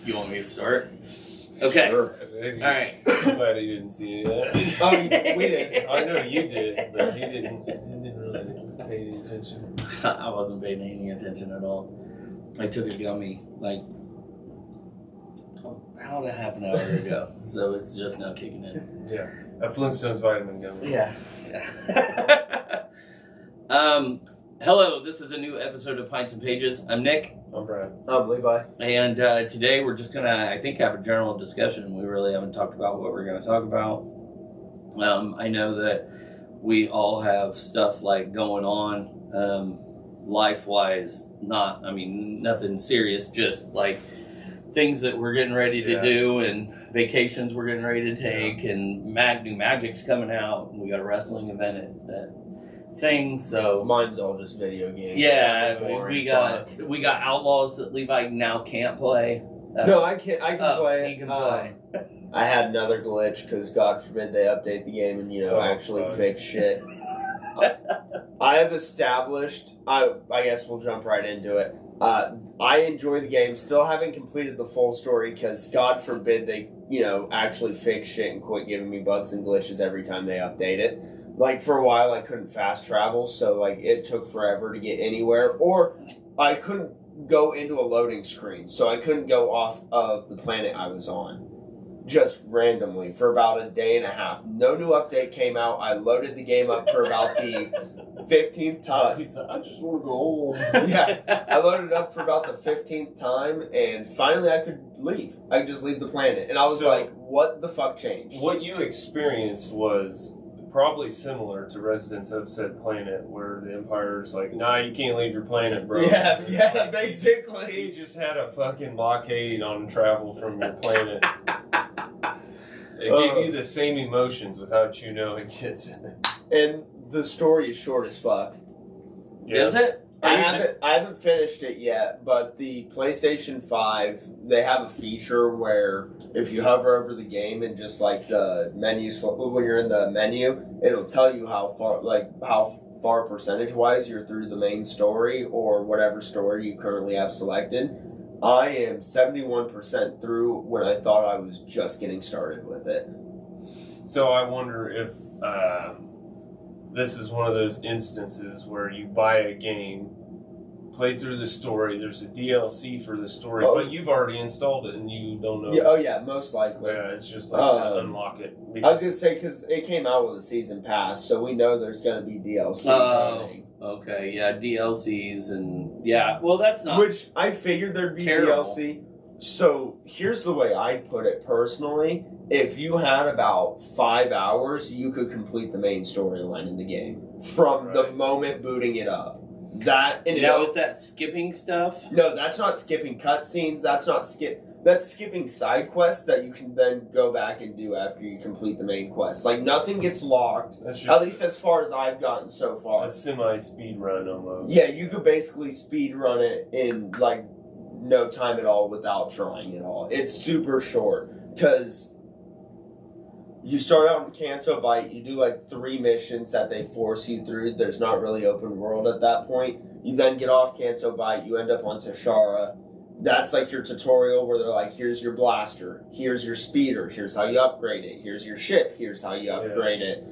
You want me to start? Okay. Sure. All right. I'm glad he didn't see any of that. Oh, we did. I know you did, but he didn't really pay any attention. I wasn't paying any attention at all. I took a gummy like about a half an hour ago, so it's just now kicking in. Yeah, a Flintstones vitamin gummy. Yeah. Hello, this is a new episode of Pints and Pages. I'm Nick. I'm Brad. I'm Levi. And today we're just gonna, I think, have a general discussion. We really haven't talked about what we're gonna talk about. I know that we all have stuff like going on, life-wise. Nothing serious, just like things that we're getting ready to do and vacations we're getting ready to take, and new Magic's coming out, and we got a wrestling event at that thing. So mine's all just video games. Yeah, we got Outlaws that Levi now can't play. No, I can play. He can play. I had another glitch because God forbid they update the game and actually fix shit. I have established. I guess we'll jump right into it. I enjoy the game. Still haven't completed the full story because God forbid they actually fix shit and quit giving me bugs and glitches every time they update it. Like, for a while, I couldn't fast travel, so, it took forever to get anywhere. Or I couldn't go into a loading screen, so I couldn't go off of the planet I was on. Just randomly, for about a day and a half. No new update came out. I loaded the game up for about the 15th time. I just want to go home. Yeah, I loaded it up for about the 15th time, and finally I could leave. I could just leave the planet. And I was like, what the fuck changed? What you experienced was probably similar to Residents of said planet, where the Empire's like, nah, you can't leave your planet, bro. Yeah, basically. You just had a fucking blockade on travel from your planet. It gave you the same emotions without you knowing it. And the story is short as fuck. Yeah. Is it? I haven't finished it yet, but the PlayStation 5, they have a feature where if you hover over the game and just the menu, when you're in the menu, it'll tell you how far percentage-wise you're through the main story or whatever story you currently have selected. I am 71% through when I thought I was just getting started with it. So I wonder if this is one of those instances where you buy a game, play through the story, there's a DLC for the story, but you've already installed it and you don't know. Yeah, most likely. Yeah, it's just unlock it. I was going to say, because it came out with a season pass, so we know there's going to be DLC coming. Okay, yeah, DLCs and well, that's not. Which I figured there'd be terrible. DLC. So here's the way I'd put it personally. If you had about 5 hours, you could complete the main storyline in the game from the moment booting it up. Is that skipping stuff? No, that's not skipping cutscenes. That's skipping side quests that you can then go back and do after you complete the main quest. Nothing gets locked, at least as far as I've gotten so far. A semi-speed run almost. Yeah, you could basically speed run it in no time at all without trying at all. It's super short because you start out in Canto Bight, you do 3 missions that they force you through. There's not really open world at that point. You then get off Canto Bight, you end up on Tashara. That's your tutorial where they're like, here's your blaster, here's your speeder, here's how you upgrade it, here's your ship, here's how you upgrade it.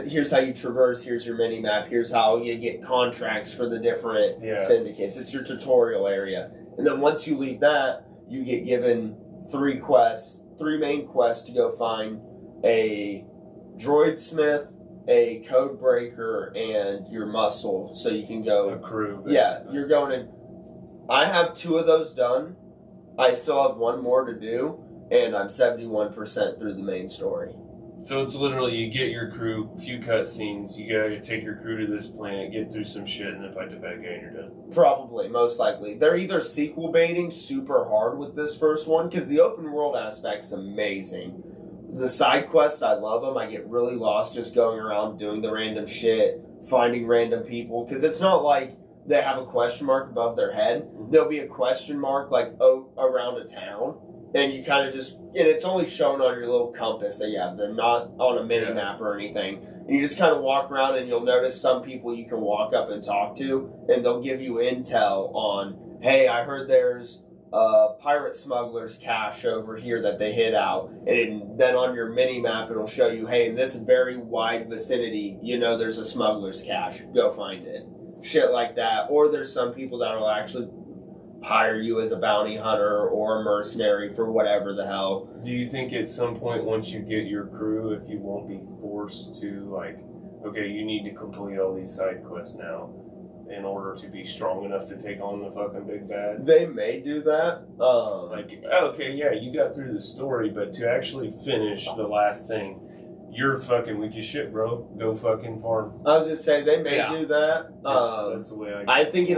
Here's how you traverse, here's your mini-map, here's how you get contracts for the different syndicates. It's your tutorial area. And then once you leave that, you get given 3 main quests to go find a droid smith, a code breaker, and your muscle, so you can go... A crew, basically. Yeah, you're going in... I have 2 of those done. I still have 1 more to do, and I'm 71% through the main story. So it's literally, you get your crew, a few cutscenes, you gotta take your crew to this planet, get through some shit, and then fight the bad guy and you're done. Probably, most likely. They're either sequel baiting super hard with this first one, because the open world aspect's amazing. The side quests, I love them. I get really lost just going around doing the random shit, finding random people, because it's not like they have a question mark above their head. There'll be a question mark around a town, and you kind of just, and it's only shown on your little compass that you have, not on a mini map or anything. And you just kind of walk around, and you'll notice some people you can walk up and talk to, and they'll give you intel on, hey, I heard there's pirate smuggler's cache over here that they hid out, and then on your mini map it'll show you, hey, in this very wide vicinity, there's a smuggler's cache. Go find it. Shit like that. Or there's some people that will actually hire you as a bounty hunter or a mercenary for whatever the hell. Do you think at some point, once you get your crew, if you won't be forced to, like, okay, you need to complete all these side quests now in order to be strong enough to take on the fucking big bad? They may do that. Like, okay, yeah, you got through the story, but to actually finish the last thing, you're fucking weak as shit, bro. Go fucking farm. I was just saying they may do that. That's the way I think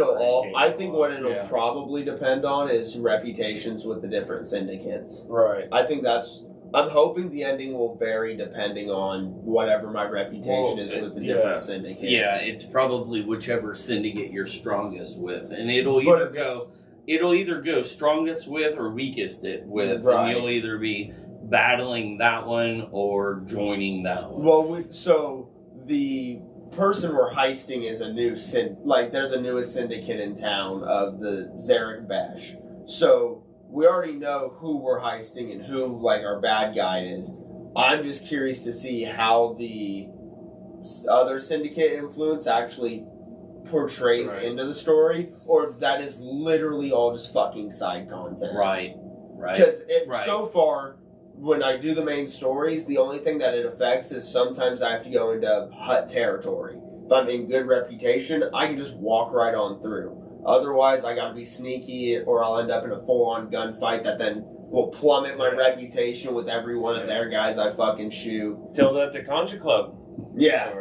I think what it'll probably depend on is reputations with the different syndicates. Right. I think I'm hoping the ending will vary depending on whatever my reputation is with the different syndicates. Yeah, it's probably whichever syndicate you're strongest with, and it'll either go strongest with or weakest with, right. and you'll either be battling that one or joining that one. Well, so the person we're heisting is a new they're the newest syndicate in town of the Zarek Bash. So we already know who we're heisting and who our bad guy is. I'm just curious to see how the other syndicate influence actually portrays into the story, or if that is literally all just fucking side content. Right. Because so far, when I do the main stories, the only thing that it affects is sometimes I have to go into hut territory. If I'm in good reputation, I can just walk right on through. Otherwise, I gotta be sneaky, or I'll end up in a full-on gunfight that then will plummet my reputation with every one of their guys I fucking shoot. Tell that to Concha Club. Yeah.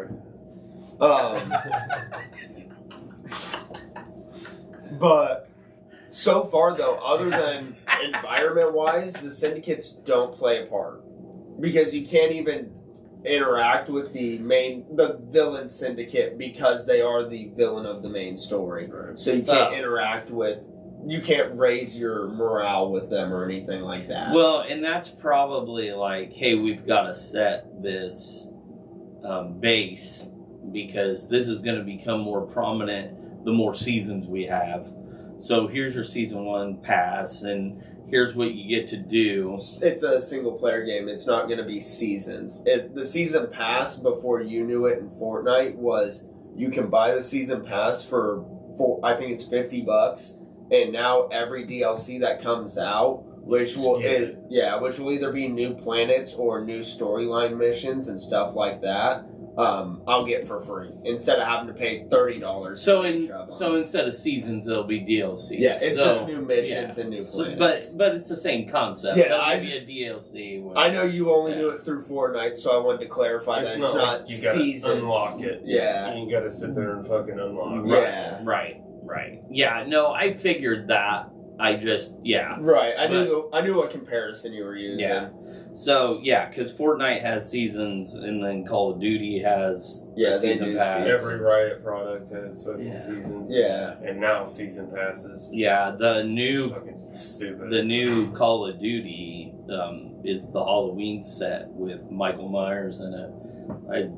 But so far, though, other than environment-wise, the syndicates don't play a part. Because you can't even interact with the villain syndicate because they are the villain of the main story. Right. So you can't you can't raise your morale with them or anything like that. Well, and that's probably hey, we've got to set this base because this is going to become more prominent the more seasons we have. So here's your season 1 pass, and here's what you get to do. It's a single player game. It's not going to be seasons. The season pass before you knew it in Fortnite was you can buy the season pass for I think it's $50, and now every DLC that comes out, which will either be new planets or new storyline missions and stuff like that. I'll get for free instead of having to pay $30. So instead of seasons, there'll be DLC. Yeah, it's just new missions and new planets. But it's the same concept. Yeah, I'll give you a DLC. I know you only knew it through Fortnite, so I wanted to clarify that it's not seasons. Unlock it. Yeah, you got to sit there and fucking unlock. Yeah, right. Yeah, no, I figured that. I just Right, I knew what comparison you were using. Yeah. So, because Fortnite has seasons, and then Call of Duty has season pass. Every Riot product has fucking seasons. Yeah. And now season passes. Yeah, the new Call of Duty is the Halloween set with Michael Myers in it. I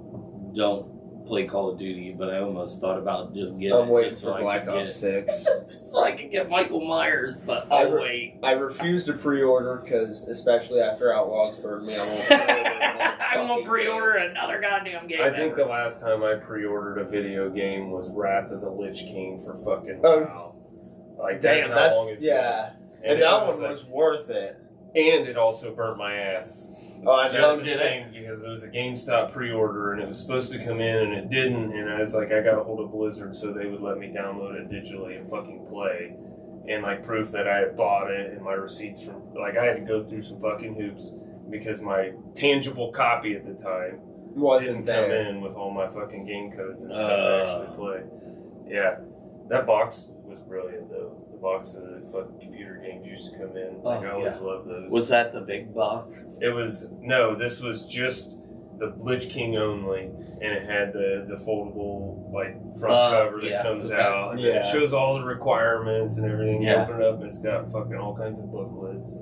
don't play Call of Duty, but I almost thought about just getting I'm waiting for Black Ops 6. Just so I can get Michael Myers, but I'll wait. I refuse to pre-order because, especially after Outlaws burned me, I won't pre-order I won't pre-order another goddamn game. I think the last time I pre-ordered a video game was Wrath of the Lich King for fucking WoW. That's how long it's been. And that one was worth it. And it also burnt my ass. Oh, I just the same, because it was a GameStop pre-order and it was supposed to come in and it didn't, and I was like, I got a hold of Blizzard so they would let me download it digitally and fucking play. And proof that I had bought it and my receipts from, I had to go through some fucking hoops because my tangible copy at the time didn't come in with all my fucking game codes and stuff to actually play. Yeah, that box was brilliant though. The box of the fucking computer games used to come in. I always loved those. Was that the big box? This was just the Lich King only, and it had the foldable front cover that comes out, and it shows all the requirements and everything. You open it up, and it's got fucking all kinds of booklets.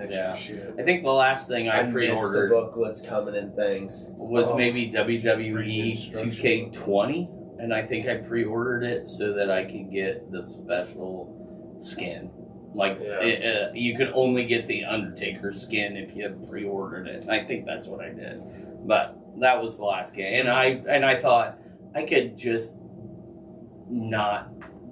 Extra shit. I think the last thing I pre-ordered, the booklets coming in things, was maybe WWE 2K20. And I think I pre-ordered it so that I could get the special skin. Like Yeah. you could only get the Undertaker skin if you had pre-ordered it. I think that's what I did, but that was the last game, and I thought I could just not.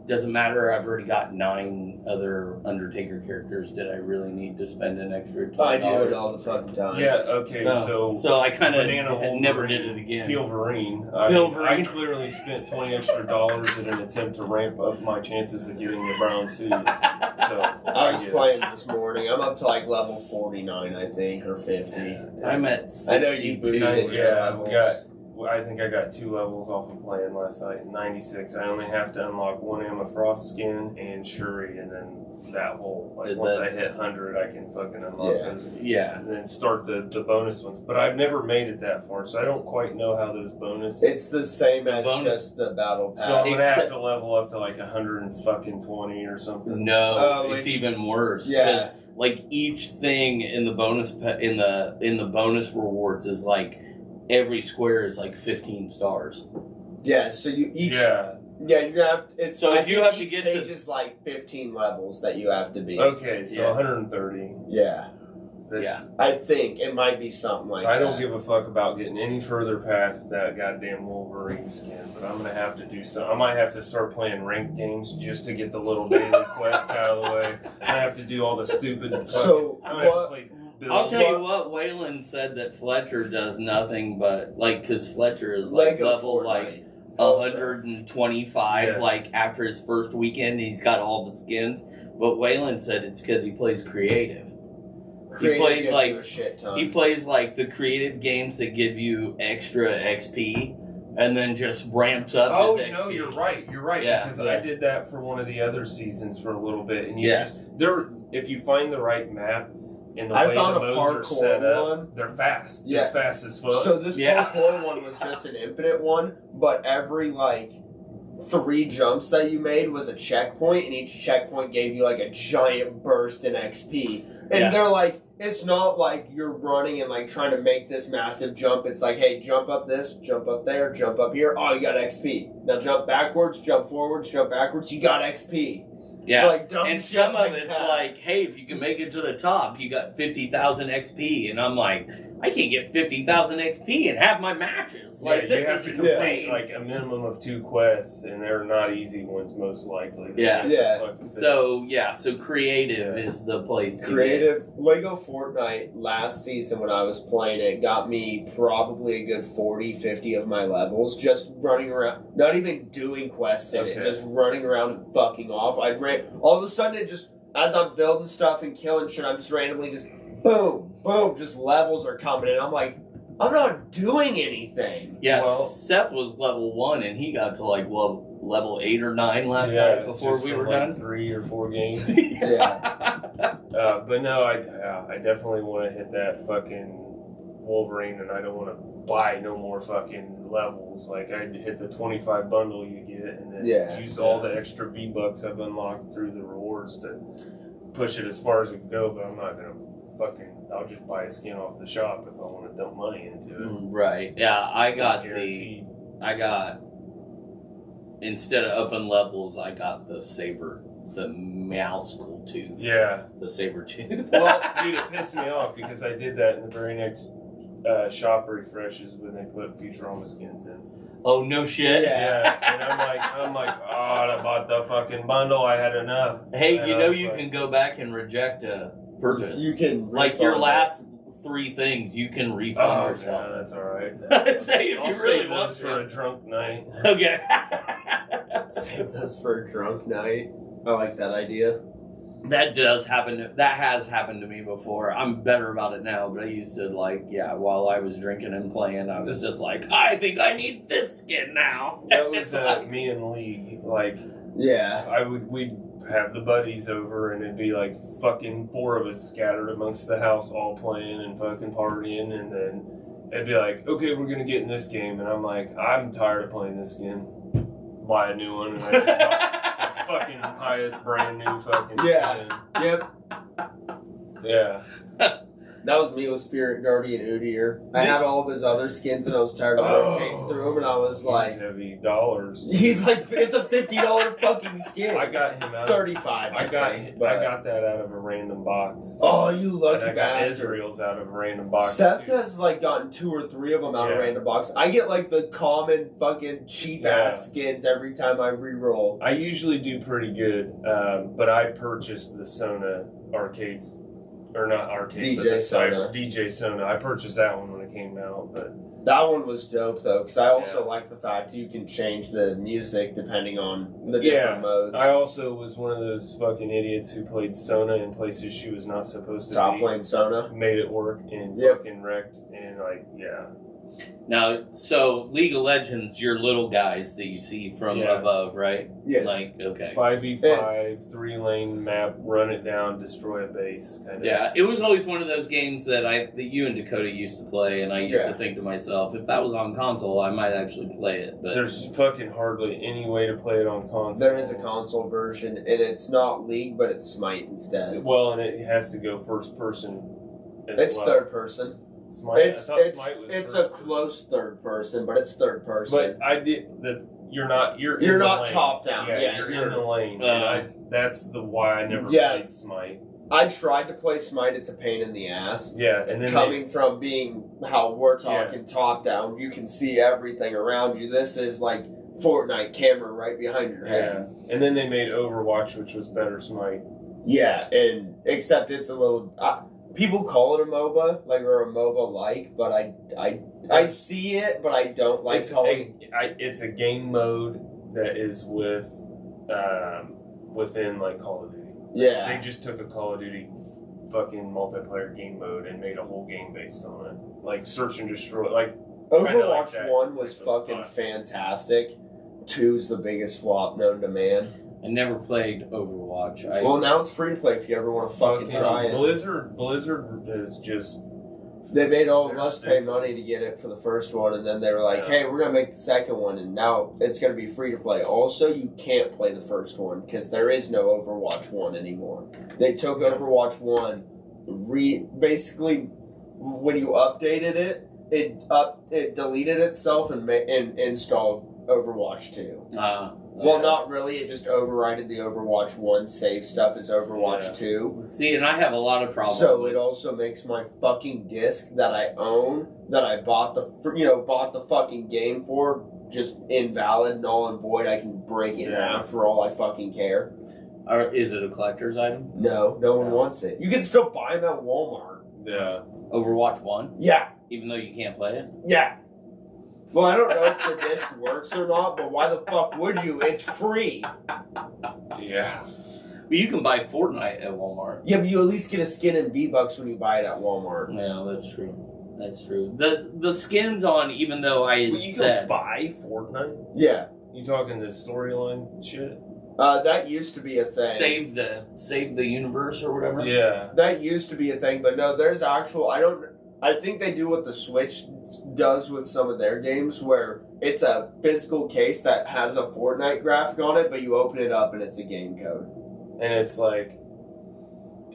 Doesn't matter. I've already got 9 other Undertaker characters. Did I really need to spend an extra $20? I do it all the fucking time. Yeah, okay, so I kind of Banana never did it again. Pilverine. Pilverine. I clearly spent $20 extra in an attempt to ramp up my chances of getting the brown suit. So I was playing this morning. I'm up to like level 49, I think, or 50. I'm at 62. I know you boosted your levels. I think I got 2 levels off of playing last night. 96. I only have to unlock 1 Emma Frost skin and Shuri, and then that whole once I hit 100, I can fucking unlock those. Yeah. And then start the bonus ones. But I've never made it that far, so I don't quite know how those bonus. It's the same as just the battle pass. So I'm gonna have to level up to like 120 or something. No, it's even worse. Yeah. Like each thing in the bonus in the bonus rewards is like. Every square is like 15 stars. Yeah, so you each. Yeah, you're gonna have. It's so if you have to each get page to is like 15 levels that you have to be. Okay, so 130. Yeah. That's, I think it might be something like that. I don't give a fuck about getting any further past that goddamn Wolverine skin, but I'm gonna have to do some. I might have to start playing ranked games just to get the little daily quests out of the way. I have to do all the stupid. So I'm gonna have to play. I'll tell you what, Waylon said that Fletcher does nothing but, like, because Fletcher is, like, level, like, 125, Yes. like, after his first weekend, he's got all the skins. But Waylon said it's because he plays creative. Creative he plays, gives like, you a shit ton. he plays, like, the creative games that give you extra XP, and then just ramps up his XP. No, you're right, Yeah, because yeah. I did that for one of the other seasons for a little bit, and if you find the right map, and the way found the a modes are set parkour up, one. they're fast. Yeah. It's fast as fuck. So this parkour one was just an infinite one, but every like 3 jumps that you made was a checkpoint, and each checkpoint gave you like a giant burst in XP. And they're like, it's not like you're running and like trying to make this massive jump. It's like, hey, jump up this, jump up there, jump up here. Oh, you got XP. Now jump backwards, jump forwards, jump backwards. You got XP. Yeah, like, and some of it's like, hey, if you can make it to the top, you got 50,000 XP, and I'm like, I can't get 50,000 XP and have my matches. Like, you have this to is complete insane. like a minimum of 2 quests, and they're not easy ones, most likely. Yeah. So creative is the place. To Creative Lego Fortnite last season when I was playing it got me probably a good 40, 50 of my levels just running around, not even doing quests in it, just running around and fucking off. I ran all of a sudden it just as I'm building stuff and killing shit, I'm just randomly just boom, boom, just levels are coming and I'm like, I'm not doing anything. Yeah, Seth was level 1 and he got to like level 8 or 9 last night before we were done. 3 or 4 games. Yeah. But no, I definitely want to hit that fucking Wolverine, and I don't want to buy no more fucking levels. Like I hit the 25 bundle you get, and then use all the extra V-Bucks I've unlocked through the rewards to push it as far as it can go. But I'm not gonna I'll just buy a skin off the shop if I want to dump money into it. Right. Yeah, I got instead of upping levels, I got the saber, the mouse cool tooth. Yeah. The saber tooth. Well, dude, it pissed me off because I did that in the very next shop refreshes when they put Futurama skins in. Oh, no shit. Yeah. And I'm like, oh, I bought the fucking bundle. I had enough. Hey, and you can go back and reject a purchase. You can like your last 3 things, you can refund yourself. Yeah, that's all right. I'll save those for a drunk night. Okay. Save those for a drunk night. I like that idea. That has happened to me before. I'm better about it now, but I used to while I was drinking and playing, I was just like, I think I need this skin now. That was me and League. We'd have the buddies over and it'd be like fucking 4 of us scattered amongst the house all playing and fucking partying, and then it'd be like, okay, we're gonna get in this game, and I'm like, I'm tired of playing this game. Buy a new one, and I just bought the fucking highest brand new fucking skin. Yep. Yeah. That was me with Spirit Guardian Udyr. I had all of his other skins and I was tired of rotating through them and I was like... heavy dollars. He's like, it's a $50 fucking skin. I got him out. 35. I got that out of a random box. Oh, you lucky and I got bastard. Israel's out of a random box. Seth has like gotten 2 or 3 of them out of random box. I get like the common fucking cheap ass skins every time I re-roll. I usually do pretty good, but I purchased the Sona arcades, or not arcade, but the DJ Sona. I purchased that one when it came out, but that one was dope though, because I also like the fact you can change the music depending on the different modes. I also was one of those fucking idiots who played Sona in places she was not supposed to Stop playing Sona. Made it work and fucking wrecked, and like, Now, so League of Legends, your little guys that you see from above, right? Yes. Like, okay. 5v5, 3-lane map, run it down, destroy a base. Kind of. Yeah, it was always one of those games that you and Dakota used to play, and I used to think to myself, if that was on console, I might actually play it. But there's fucking hardly any way to play it on console. There is a console version, and it's not League, but it's Smite instead. Well, and it has to go first person. It's third person. Smite. It's a close third person, but it's third person. But you're not top down. Yeah, you're in the lane. That's why I never played Smite. I tried to play Smite. It's a pain in the ass. Yeah, and then coming from being how we're talking top down, you can see everything around you. This is like Fortnite camera right behind your head. Yeah, and then they made Overwatch, which was better Smite. Yeah, and except it's a little. People call it a MOBA, or a MOBA-like, but I see it, but I don't like calling it. It's a game mode that is within like Call of Duty. Yeah. They just took a Call of Duty fucking multiplayer game mode and made a whole game based on it. Like Search and Destroy. Like Overwatch 1 was fucking fantastic. 2's the biggest flop known to man. I never played Overwatch. Well, now it's free to play if you ever want to fucking try it. Blizzard is just... They made all of us pay money to get it for the first one, and then they were like, hey, we're going to make the second one, and now it's going to be free to play. Also, you can't play the first one, because there is no Overwatch 1 anymore. They took Overwatch 1, basically, when you updated it, it deleted itself and installed Overwatch 2. Well, not really. It just overrided the Overwatch 1 save stuff as Overwatch 2. See, and I have a lot of problems. So it also makes my fucking disc that I own, that I bought the fucking game for, just invalid, null and void. I can break it in half for all I fucking care. Or is it a collector's item? No one wants it. You can still buy them at Walmart. Yeah. Overwatch 1? Yeah. Even though you can't play it? Yeah. Well, I don't know if the disc works or not, but why the fuck would you? It's free. Yeah. But you can buy Fortnite at Walmart. Yeah, but you at least get a skin in V-Bucks when you buy it at Walmart. Yeah, that's true. That's true. The skins on, even though you can buy Fortnite? Yeah. You talking the storyline shit? That used to be a thing. Save the universe or whatever? Yeah. That used to be a thing, but no, there's actual... I think they do what the Switch does with some of their games, where it's a physical case that has a Fortnite graphic on it, but you open it up and it's a game code. And it's like...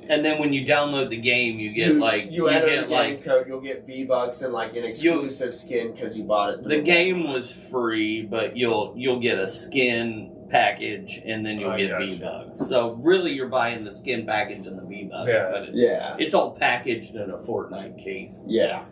And then when you download the game, you get You enter the game code, you'll get V-Bucks and like an exclusive skin because you bought it. The game was free, but you'll get a skin package and then you'll get V-Bucks. So really you're buying the skin package and the V-Bucks. Yeah. But it's all packaged in a Fortnite case. Yeah.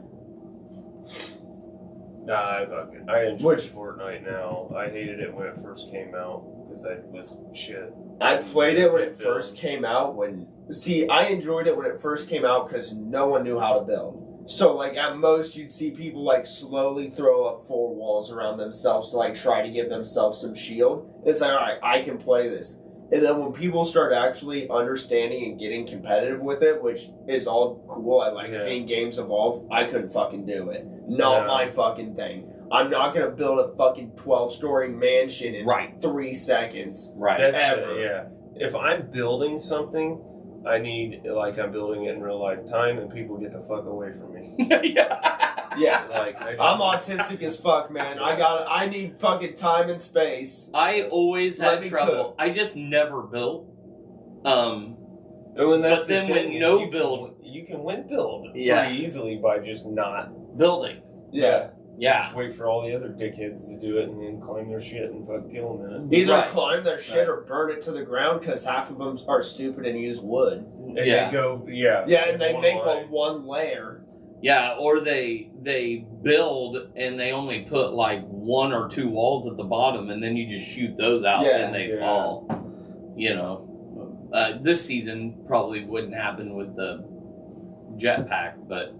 Nah, I enjoy Fortnite now. I hated it when it first came out because I was shit. I played it when it first came out. I enjoyed it when it first came out because no one knew how to build. So, at most, you'd see people, slowly throw up 4 walls around themselves to, try to give themselves some shield. It's like, all right, I can play this. And then when people start actually understanding and getting competitive with it, which is all cool, I like seeing games evolve, I couldn't fucking do it. Not my fucking thing. I'm not going to build a fucking 12-story mansion in 3 seconds. Right. Ever. If I'm building something, I need, I'm building it in real life time, and people get the fuck away from me. Yeah. I'm autistic as fuck, man. I need fucking time and space. I always had trouble. I just never built. But then when no build you can win build Yeah. pretty easily by just not building. Yeah. Yeah. Just wait for all the other dickheads to do it and then climb their shit and fucking kill them in it. Either Right. climb their shit or burn it to the ground because half of them are stupid and use wood. And Yeah. they go, yeah. Yeah, and they make line. one layer. Yeah, or they build and they only put like 1 or 2 walls at the bottom, and then you just shoot those out Yeah, and they yeah. fall. You know, this season probably wouldn't happen with the jetpack, but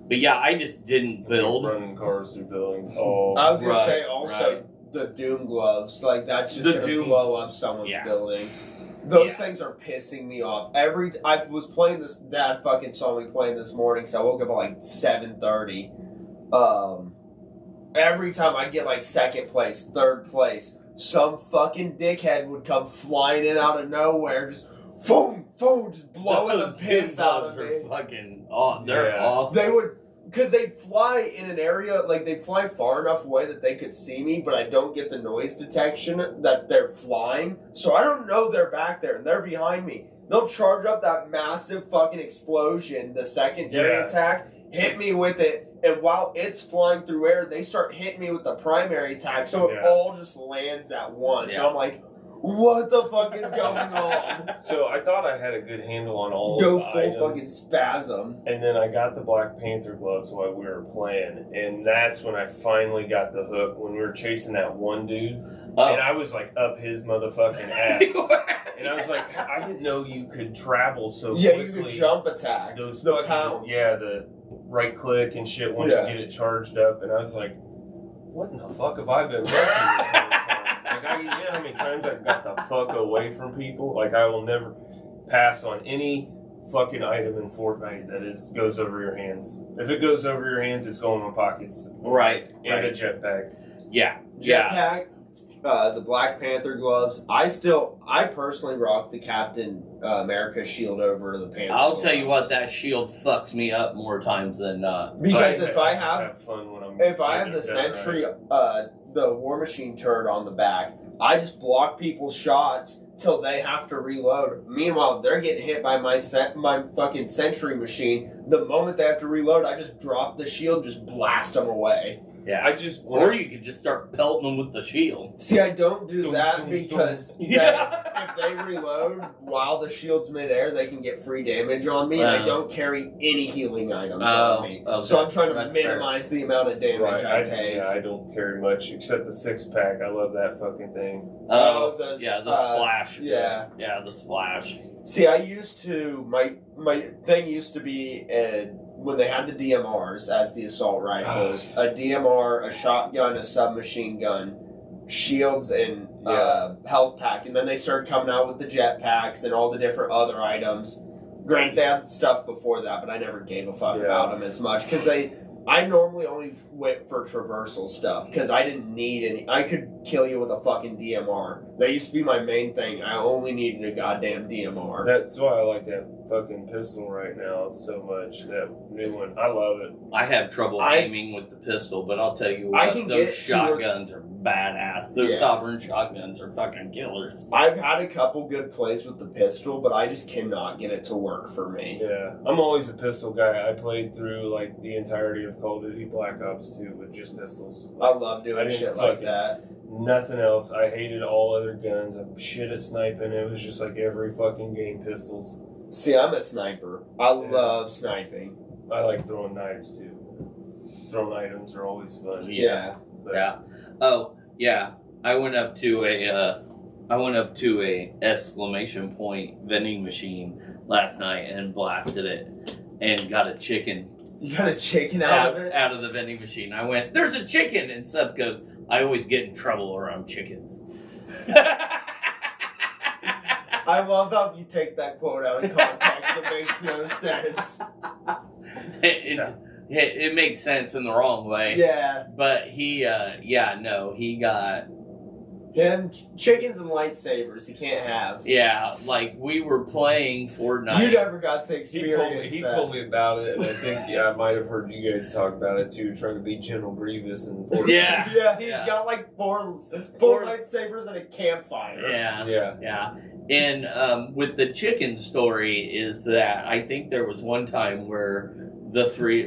yeah, I just didn't build. Running cars through buildings. Oh, I was gonna Right, say also right. the doom gloves, like that's just The gonna doom- blow up someone's Yeah. building. Those Yeah. things are pissing me off. I was playing this. Dad fucking saw me playing this morning, so I woke up at like 7:30. Every time I get like second place, third place, some fucking dickhead would come flying in out of nowhere, just boom, boom, just blowing Those the piss doom out gloves of are me. fucking off. They're Yeah. off. They would, because they'd fly in an area, like they'd fly far enough away that they could see me, but I don't get the noise detection that they're flying. So I don't know they're back there and they're behind me. They'll charge up that massive fucking explosion, the secondary Yeah. attack, hit me with it, and while it's flying through air, they start hitting me with the primary attack, so it Yeah. all just lands at once. Yeah. And I'm like, what the fuck is going on? So I thought I had a good handle on all Go of the full items. fucking spasm. And then I got the Black Panther gloves while we were playing, and that's when I finally got the hook when we were chasing that one dude, Oh. and I was like up his motherfucking ass, and I was like, I didn't know you could travel so Yeah, quickly. you could jump attack. Those the fucking, pounds. yeah, the right click and shit once Yeah. you get it charged up, and I was like, what in the fuck have I been missing this whole time? Like, you know how many times I got the fuck away from people? Like, I will never pass on any fucking item in Fortnite that goes over your hands. If it goes over your hands, it's going in my pockets. Right, And right. a jetpack. Yeah, yeah. Jetpack, the Black Panther gloves. I personally rock the Captain America shield over the Panther. I'll tell you gloves. what, that shield fucks me up more times than not. Because if I just have fun when I'm if I have getting the it done sentry, right. the War Machine turret on the back, I just block people's shots till they have to reload. Meanwhile, they're getting hit by my fucking sentry machine. The moment they have to reload, I just drop the shield, just blast them away. Yeah, I just or you could just start pelting them with the shield. See, I don't do Dum, that dum, because dum. they- Yeah. if they reload while the shield's midair, they can get free damage on me, and I don't carry any healing items on me. okay. So I'm trying to That's fair. minimize the amount of damage Right, I take. Yeah, I don't carry much except the 6-pack. I love that fucking thing. Oh, the yeah, the splash. yeah. Yeah, the splash. See, I used to my thing used to be when they had the DMRs as the assault rifles, a DMR, a shotgun, a submachine gun, shields, and health pack, and then they started coming out with the jetpacks and all the different other items. Granted, they had stuff before that, but I never gave a fuck Yeah. about them as much because I normally only went for traversal stuff because I didn't need any. I could kill you with a fucking DMR. That used to be my main thing. I only needed a goddamn DMR. That's why I like that fucking pistol right now so much. That new one. I love it. I have trouble aiming with the pistol, but I'll tell you I what, can those get shotguns are badass. Those Yeah. sovereign shotguns are fucking killers. I've had a couple good plays with the pistol, but I just cannot get it to work for me. Yeah. I'm always a pistol guy. I played through like the entirety of Call of Duty Black Ops 2 with just pistols. I love doing I didn't shit like fucking- that. Nothing else. I hated all other guns. I'm shit at sniping. It was just like every fucking game pistols. See, I'm a sniper. I Yeah. love sniping. I like throwing knives too. Throwing items are always fun. Yeah. But Yeah. Oh, yeah. I went up to a exclamation point vending machine last night and blasted it and got a chicken You got a chicken out of it? out of the vending machine. I went, "There's a chicken," and Seth goes, "I always get in trouble around chickens." I love how you take that quote out of context. It makes no sense. It makes sense in the wrong way. Yeah. But he got Him, chickens and lightsabers, he can't have. Yeah, like we were playing Fortnite. You never got to experience He that. told me about it, and I think I might have heard you guys talk about it too, trying to be General Grievous and Yeah. Yeah, he's got like four lightsabers and a campfire. Yeah. And with the chicken story is that I think there was one time where the three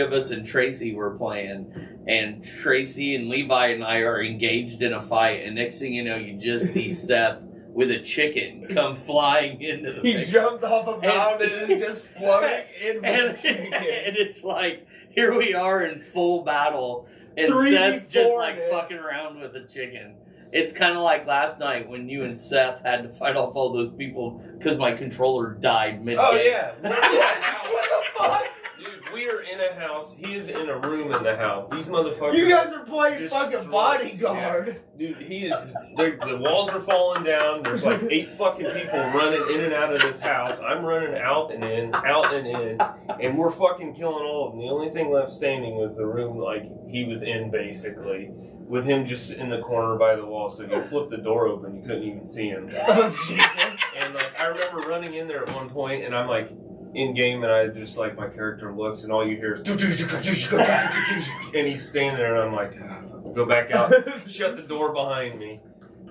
of us and Tracy were playing, and Tracy and Levi and I are engaged in a fight, and next thing you know, you just see Seth with a chicken come flying into the He picture. jumped off a mountain and is just floating in with and, the chicken. and it's like, here we are in full battle, and 3v4 Seth's just like it. fucking around with a chicken. It's kind of like last night when you and Seth had to fight off all those people because my controller died mid-game. Oh yeah. What the fuck? Dude, we are in a house. He is in a room in the house. These motherfuckers. You guys are playing destroyed. fucking bodyguard. Yeah. Dude, he is. The walls are falling down. There's like 8 fucking people running in and out of this house. I'm running out and in, and we're fucking killing all of them. The only thing left standing was the room like he was in, basically, with him just in the corner by the wall. So if you flip the door open, you couldn't even see him. Oh, Jesus. And like I remember running in there at one point, and I'm like in game, and I just like my character looks, and all you hear is and he's standing there, and I'm like, go back out, shut the door behind me,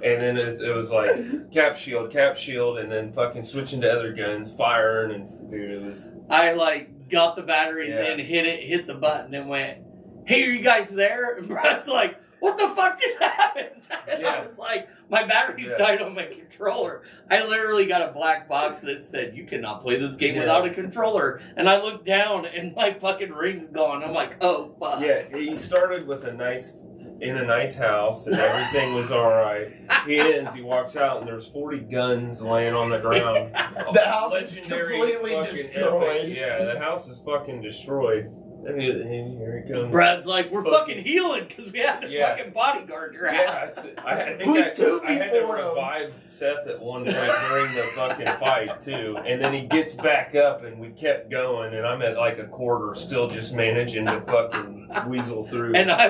and then it was like cap shield, and then fucking switching to other guns, firing, and dude, it was. I like got the batteries in, hit the button, and went, "Hey, are you guys there?" And Brad's like, "What the fuck just happened?" And I was like, "My batteries died on my controller." I literally got a black box that said, "You cannot play this game without a controller." And I looked down, and my fucking ring's gone. I'm like, "Oh fuck." Yeah, he started with in a nice house, and everything was all right. He walks out, and there's 40 guns laying on the ground. The house is completely destroyed. Epic. Yeah, the house is fucking destroyed. And here he comes. Brad's like, "We're fucking healing because we had to fucking bodyguard your ass." Yeah, I had to revive Seth at one point during the fucking fight too, and then he gets back up, and we kept going, and I'm at like a quarter, still just managing to fucking weasel through. And I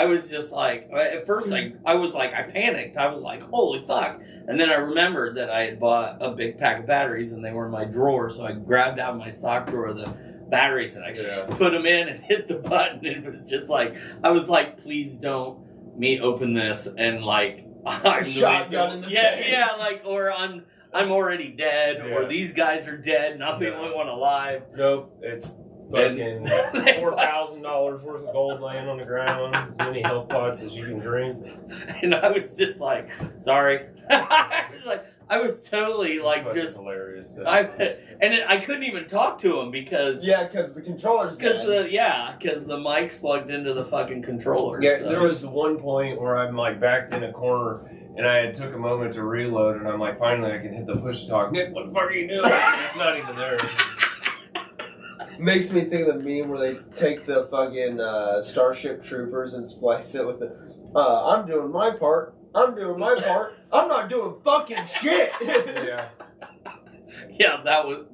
was just like, at first I was like, I panicked. I was like, holy fuck. And then I remembered that I had bought a big pack of batteries, and they were in my drawer, so I grabbed out of my sock drawer the batteries, and I put them in and hit the button. And it was just like, I was like, please don't me open this and like I'm shotgun in the face. Yeah, like, or I'm already dead, or these guys are dead and I'm the only one alive. Nope, it's fucking $4,000 worth of gold laying on the ground, as many health pots as you can drink. And I was just like, sorry. I was totally like just hilarious. I couldn't even talk to him because the controller's dead. because the mic's plugged into the fucking controller. Yeah, so. there was one point where I'm like backed in a corner, and I had took a moment to reload, and I'm like, finally I can hit the push talk. Nick, what the fuck are you doing? It's not even there. Makes me think of the meme where they take the fucking Starship Troopers and splice it with the I'm doing my part. I'm doing my part. I'm not doing fucking shit. Yeah, that was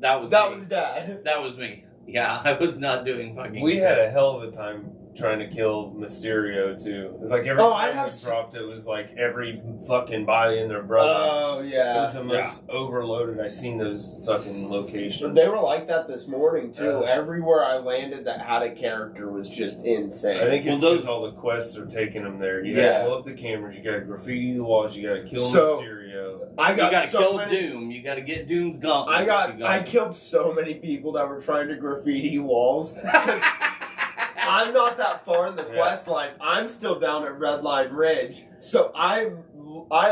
Dad. That was me. Yeah, I was not doing fucking We shit. had a hell of a time trying to kill Mysterio too. It's like every time we dropped, it was like every fucking body in their brother. Oh yeah, it was the most overloaded. I seen those fucking locations. They were like that this morning too. Everywhere I landed that had a character was just insane. I think it's because all the quests are taking them there. You gotta pull up the cameras. You gotta graffiti the walls. You gotta kill Mysterio. You gotta kill Doom. You gotta get Doom's gauntlet. I killed so many people that were trying to graffiti walls. I'm not that far in the quest line. I'm still down at Red Line Ridge. So I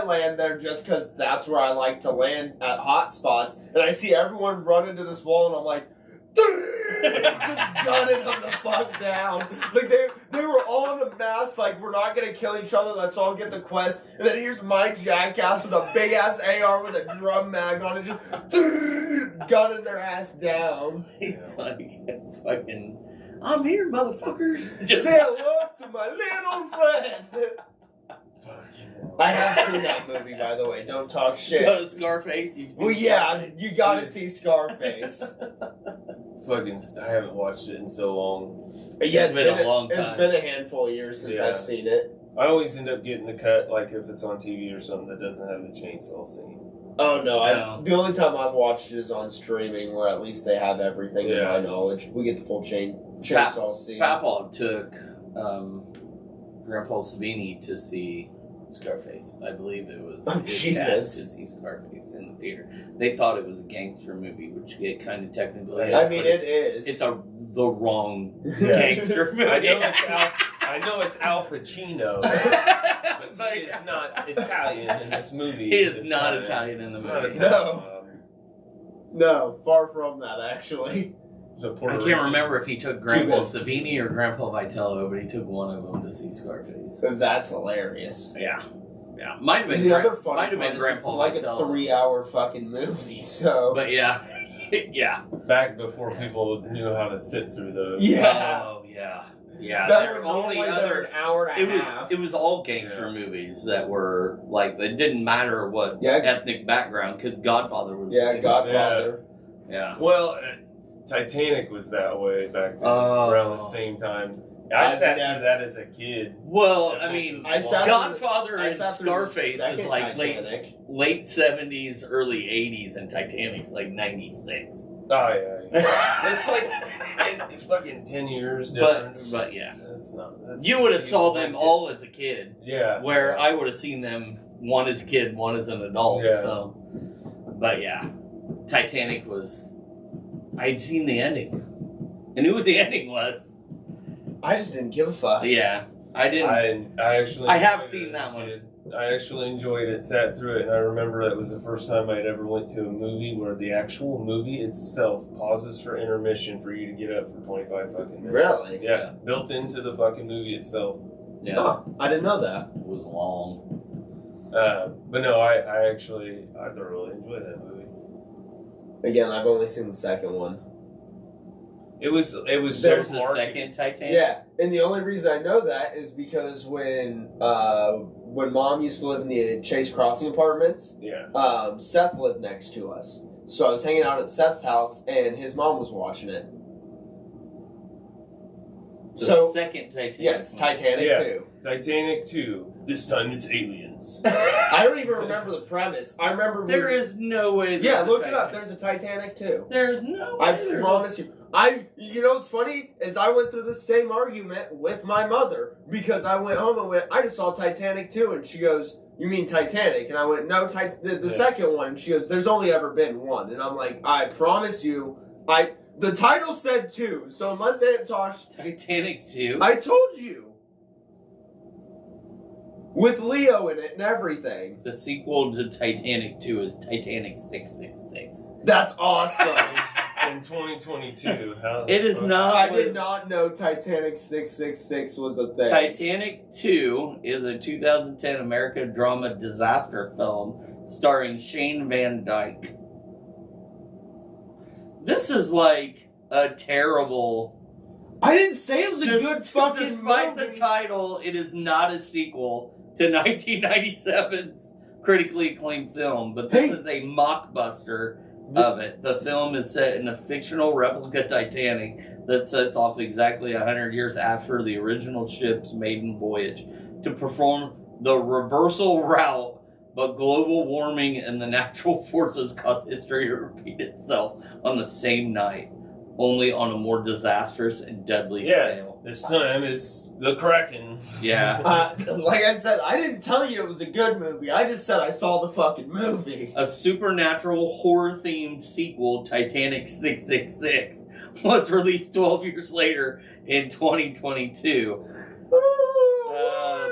land there just because that's where I like to land at hot spots. And I see everyone run into this wall, and I'm like, just gunning them the fuck down. Like they were all in a mass, like, we're not gonna kill each other, let's all get the quest. And then here's my jackass with a big ass AR with a drum mag on it, just gunning their ass down. He's like, fucking, I'm here, motherfuckers. Just say hello to my little friend. I have seen that movie, by the way. Don't talk shit. Scarface, you've seen Scarface? You gotta see Scarface. I haven't watched it in so long. Yeah, it's been a long time. It's been a handful of years since I've seen it. I always end up getting the cut, like if it's on TV or something that doesn't have the chainsaw scene. Oh no! No. The only time I've watched it is on streaming, where at least they have everything. In my knowledge, we get the full chainsaw scene. Papa took Grandpa Savini to see Scarface. I believe it was his dad to see Scarface in the theater. They thought it was a gangster movie, which it kind of technically is. I mean, it is. It's the wrong gangster movie. I know it's Al Pacino, but he is not Italian in this movie. He is not Italian in the movie. No, far from that, actually. I can't remember if he took Grandpa Savini or Grandpa Vitello, but he took one of them to see Scarface. That's hilarious. Yeah. Might have been the other funny might have been Grandpa it's like Vitello. a 3-hour fucking movie, so. But yeah. Yeah. Back before people knew how to sit through those. Yeah. Oh, yeah. Yeah. There only an hour and a half. It was all gangster movies that were, like, it didn't matter what ethnic background, because Godfather was the same. Godfather. Yeah. Well, Titanic was that way back then, around the same time. I sat through that as a kid. Well, I mean, Godfather and Scarface is like late 70s, early 80s, and Titanic's like 96. Oh, yeah. It's like fucking 10 years difference. But yeah. That's you would have saw them all as a kid. Yeah. Where I would have seen them, one as a kid, one as an adult. Yeah. So, but yeah. Titanic was... I'd seen the ending. I knew what the ending was. I just didn't give a fuck. Yeah. I didn't... I have seen that one. I actually enjoyed it, sat through it, and I remember it was the first time I'd ever went to a movie where the actual movie itself pauses for intermission for you to get up for 25 fucking minutes. Really? Yeah, built into the fucking movie itself. Yeah. Huh, I didn't know that. It was long. But no, I thoroughly enjoyed that movie. Again, I've only seen the second one. It was There's so the second Titanic? Yeah, and the only reason I know that is because when Mom used to live in the Chase Crossing apartments, Seth lived next to us. So I was hanging out at Seth's house, and his mom was watching it. The second Titanic. Yes, Titanic 2. Titanic 2. This time it's aliens. I don't even remember the premise. I remember... There is no way there's Yeah, look it up. There's a Titanic 2. There's no way. I promise you. You know what's funny? Is I went through the same argument with my mother because I went home and went, I just saw Titanic 2, and she goes, you mean Titanic? And I went, no, the second one. She goes, there's only ever been one. And I'm like, I promise you, the title said 2, so unless Aunt Tosh... Titanic 2? I told you. With Leo in it and everything. The sequel to Titanic 2 is Titanic 666. That's awesome. In 2022. It is not. I did not know Titanic 666 was a thing. Titanic 2 is a 2010 American drama disaster film starring Shane Van Dyke. This is like a terrible... I didn't say it was a good fucking Despite movie. the title, it is not a sequel to 1997's critically acclaimed film, but this is a mockbuster of it. The film is set in a fictional replica Titanic that sets off exactly 100 years after the original ship's maiden voyage to perform the reversal route, but global warming and the natural forces cause history to repeat itself on the same night, only on a more disastrous and deadly scale. This time it's the Kraken. Yeah. Like I said, I didn't tell you it was a good movie. I just said I saw the fucking movie. A supernatural horror-themed sequel, Titanic 666, was released 12 years later in 2022.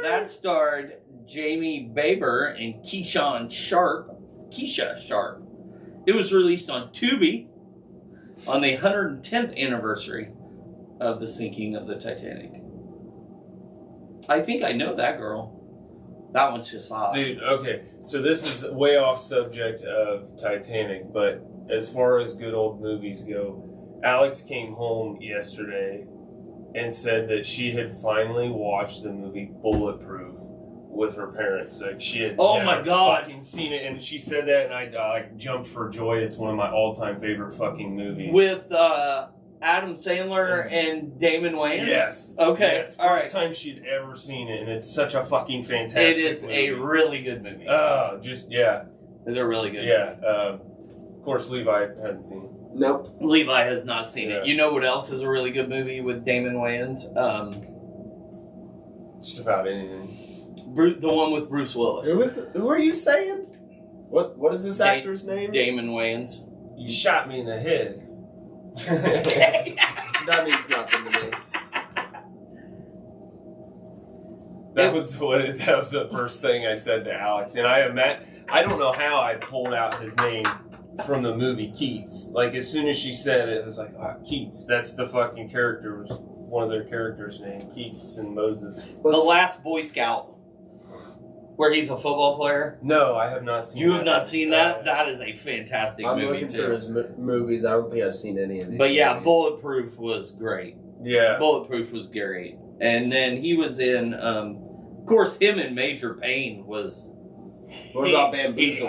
That starred Jamie Baber and Keisha Sharp. It was released on Tubi on the 110th anniversary of the sinking of the Titanic. I think I know that girl. That one's just hot. Dude, okay. So this is way off subject of Titanic, but as far as good old movies go, Alex came home yesterday and said that she had finally watched the movie Bulletproof with her parents. Like she had my God, fucking seen it, and she said that, and I jumped for joy. It's one of my all-time favorite fucking movies. With Adam Sandler and Damon Wayans? Yes. Okay. Yes. All First right. time she'd ever seen it, and it's such a fucking fantastic It is movie. a really good movie. Oh, just, yeah. It's a really good Yeah. Of course, Levi hadn't seen it. Nope. movie. Levi has not seen Yeah. it. You know what else is a really good movie with Damon Wayans? Just about anything. The one with Bruce Willis. Who are you saying? What is this actor's name? Damon Wayans. You shot me in the head. That means nothing to me. That was the first thing I said to Alex, and I don't know how I pulled out his name from the movie Keats. Like as soon as she said it, it was like Keats. That's the fucking character. Was one of their characters' name, Keats and Moses. The Last Boy Scout, where he's a football player. No, I have not seen. You have not seen that? That is a fantastic I'm movie looking through too. his movies. I don't think I've seen any of these. But yeah, movies. Bulletproof was great. Yeah. Bulletproof was great. And then he was in, of course, him in Major Payne was. What about Bamboozled?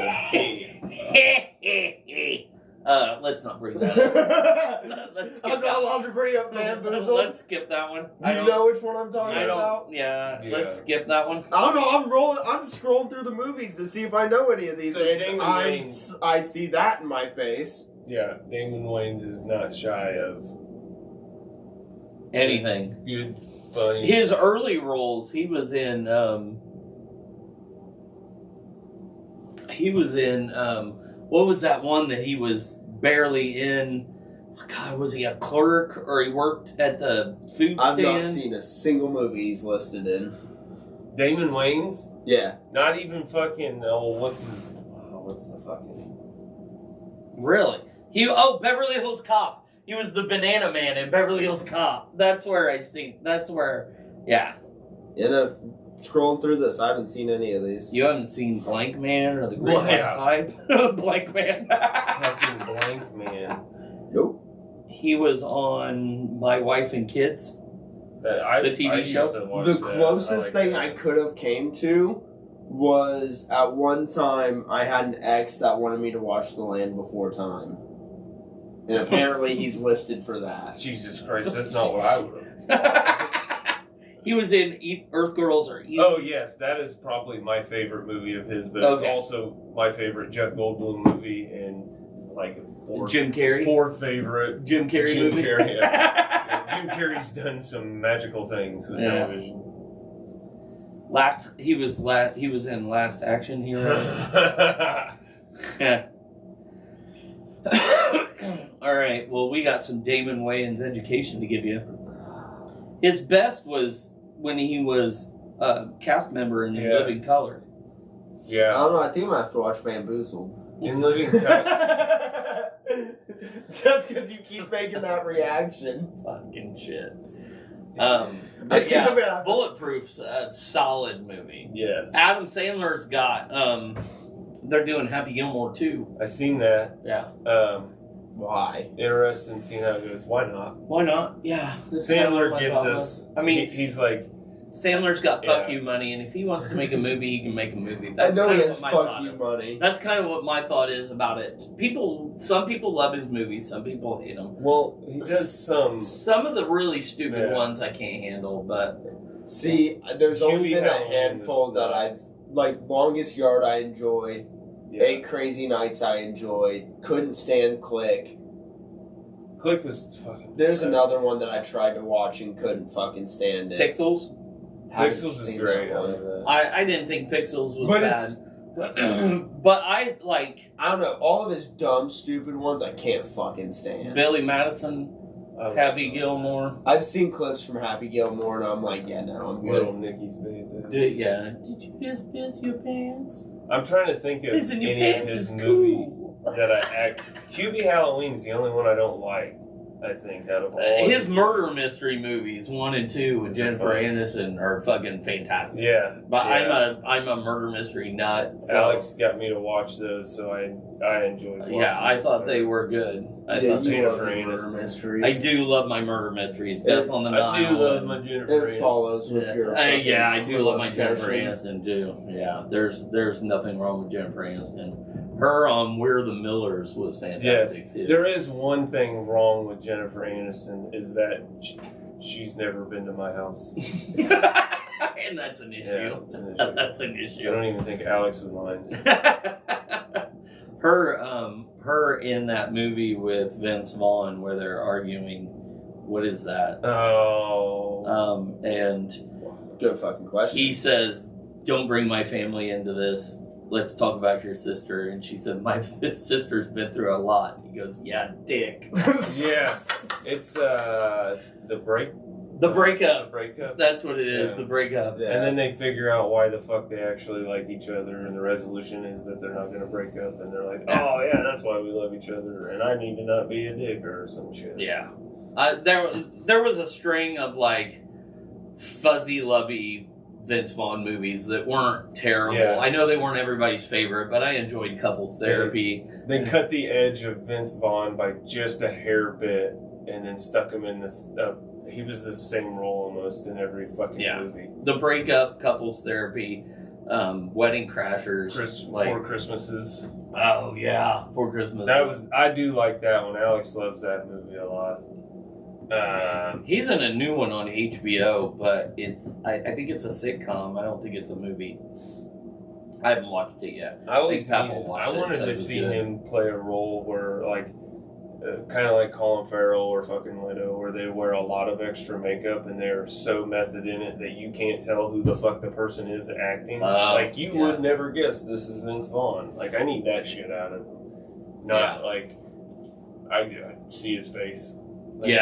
Let's not bring that up. Let's skip I'm not allowed to bring up Bamboozled. Let's skip that one. Do you know which one I'm talking about? Yeah, Yeah. let's skip that one. I don't know. I'm scrolling through the movies to see if I know any of these. So Damon and Wayans- I see that in my face. Yeah, Damon Wayans is not shy of Anything. good, funny. His early roles, he was in, what was that one that he was barely in? God, was he a clerk or he worked at the food I've stand? not seen a single movie he's listed in. Damon Wayans? Yeah. Not even fucking, what's the fucking... Really? Beverly Hills Cop. He was the banana man in Beverly Hills Cop. That's where yeah. Scrolling through this, I haven't seen any of these. You haven't seen Blank Man or The Great White Pipe? Blank Man. fucking Blank Man. Nope. He was on My Wife and Kids. The TV used show? to watch The that. closest thing I could have came to was at one time I had an ex that wanted me to watch The Land Before Time. And apparently he's listed for that. Jesus Christ, that's not what I would have. He was in Earth Girls or Oh, yes, that is probably my favorite movie of his, but it's also my favorite Jeff Goldblum movie and like Jim Carrey. Fourth favorite Jim Carrey Jim movie. Carrey. Yeah, Jim Carrey's done some magical things with television. He was in Last Action Hero. All right. Well, we got some Damon Wayans education to give you. His best was when he was a cast member in Living Color. I Yeah. don't know, I think I might have to watch Bamboozled. In Living Color. Just because you keep making that reaction. Fucking shit. I But think yeah, I'm gonna- Bulletproof's a solid movie. Yes. Adam Sandler's got. They're doing Happy Gilmore too. I seen that. Yeah. Why? Interested in seeing how it goes. Why not? Why not? Yeah. This is kind of Sandler what my gives thought us. was. I mean, he's like. Sandler's got fuck Yeah. you money, and if he wants to make a movie, he can make a movie. I That's know kind he of has what my fuck thought you is. money. That's kind of what my thought is about it. Some people love his movies, some people hate them. Well, he does some. Some of the really stupid Yeah. ones I can't handle, but See, there's only Huey been a Halloween handful is that not- I've like. Longest Yard I enjoy. Yeah. 8 Crazy Nights I enjoy. Couldn't stand Click. Click was fucking. There's best. another one that I tried to watch and couldn't fucking stand it. Pixels. Haven't Pixels is seen great. that I one. love that. I didn't think Pixels was But bad. But I like I don't know. All of his dumb, stupid ones I can't fucking stand. Billy Madison, I love Happy that. Gilmore. I've seen clips from Happy Gilmore and I'm like, yeah, no, I'm Little good. Nicky's fantastic. Did you just piss your pants? I'm trying to think of Pissing your any of pants his is movie cool. that I act. Hubie Halloween's the only one I don't like. I think out of all His murder mystery movies 1 and 2 with Those are Jennifer funny. Aniston are fucking fantastic. Yeah, But yeah. I'm a murder mystery nut. So Alex got me to watch those, so I enjoyed. Watching yeah, I those. thought they were good. I Yeah, thought you they Jennifer love were. your murder Aniston. mysteries. I do love my murder mysteries. Death on the Nile. I do love my Jennifer. It follows with your. fucking yeah, I do love my Jennifer obsession. Aniston too. Yeah, there's nothing wrong with Jennifer Aniston. Her on We're the Millers was fantastic too. There is one thing wrong with Jennifer Aniston is that she's never been to my house. And that's an issue. Yeah, it's an issue. That's an issue. I don't even think Alex would mind. Her in that movie with Vince Vaughn where they're arguing, what is that? Oh. And Good fucking question. he says, "Don't bring my family into this. Let's talk about your sister." And she said, "My sister's been through a lot." He goes, "Yeah, dick." Yeah. It's the break. The breakup. The breakup. That's what it is. Yeah. The breakup. Yeah. And then they figure out why the fuck they actually like each other, and the resolution is that they're not going to break up, and they're like, "Oh yeah, that's why we love each other, and I need to not be a dick or some shit." Yeah. There was a string of like fuzzy lovey Vince Vaughn movies that weren't terrible. Yeah. I know they weren't everybody's favorite, but I enjoyed Couples Therapy. They cut the edge of Vince Vaughn by just a hair bit, and then stuck him in this. He was the same role almost in every fucking movie. The Breakup, Couples Therapy, Wedding Crashers, Four Christmases. Oh yeah, Four Christmases. I do like that one. Alex loves that movie a lot. He's in a new one on HBO, but I think it's a sitcom. I don't think it's a movie. I haven't watched it yet. I wanted to see him play a role where like. Kind of like Colin Farrell or fucking Leto, where they wear a lot of extra makeup and they're so method in it that you can't tell who the fuck the person is acting. Like you would never guess this is Vince Vaughn. Like I need that shit out of him. Not like I see his face. Like,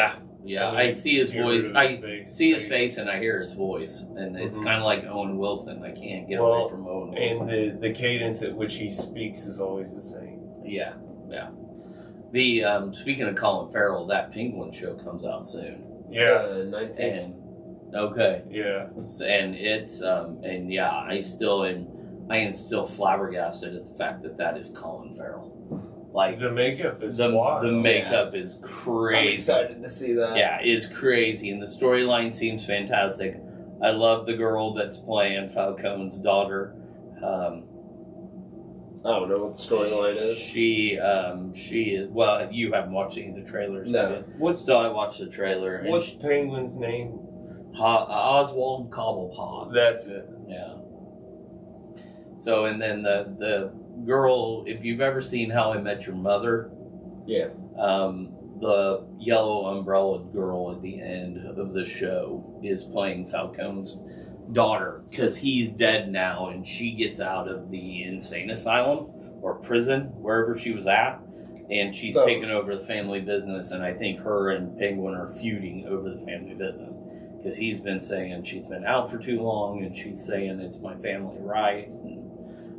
I see his voice. I see his face and I hear his voice, and it's kind of like Owen Wilson. I can't get away from Owen Wilson. And the cadence at which he speaks is always the same. Yeah. The speaking of Colin Farrell, that Penguin show comes out soon. Yeah, 19th. And okay, yeah, and it's and yeah, I am still flabbergasted at the fact that is Colin Farrell. Like the makeup is wild. The makeup is crazy. I'm excited to see that. Yeah, it's crazy, and the storyline seems fantastic. I love the girl that's playing Falcone's daughter. I don't know what the storyline is. She is, well, you haven't watched any of the trailers. No. I watched the trailer. And what's Penguin's name? Oswald Cobblepot. That's it. Yeah. So, and then the girl, if you've ever seen How I Met Your Mother. Yeah. The yellow umbrella girl at the end of the show is playing Falcone's daughter, because he's dead now and she gets out of the insane asylum or prison, wherever she was at, and she's taken over the family business, and I think her and Penguin are feuding over the family business, because he's been saying she's been out for too long, and she's saying it's my family right, and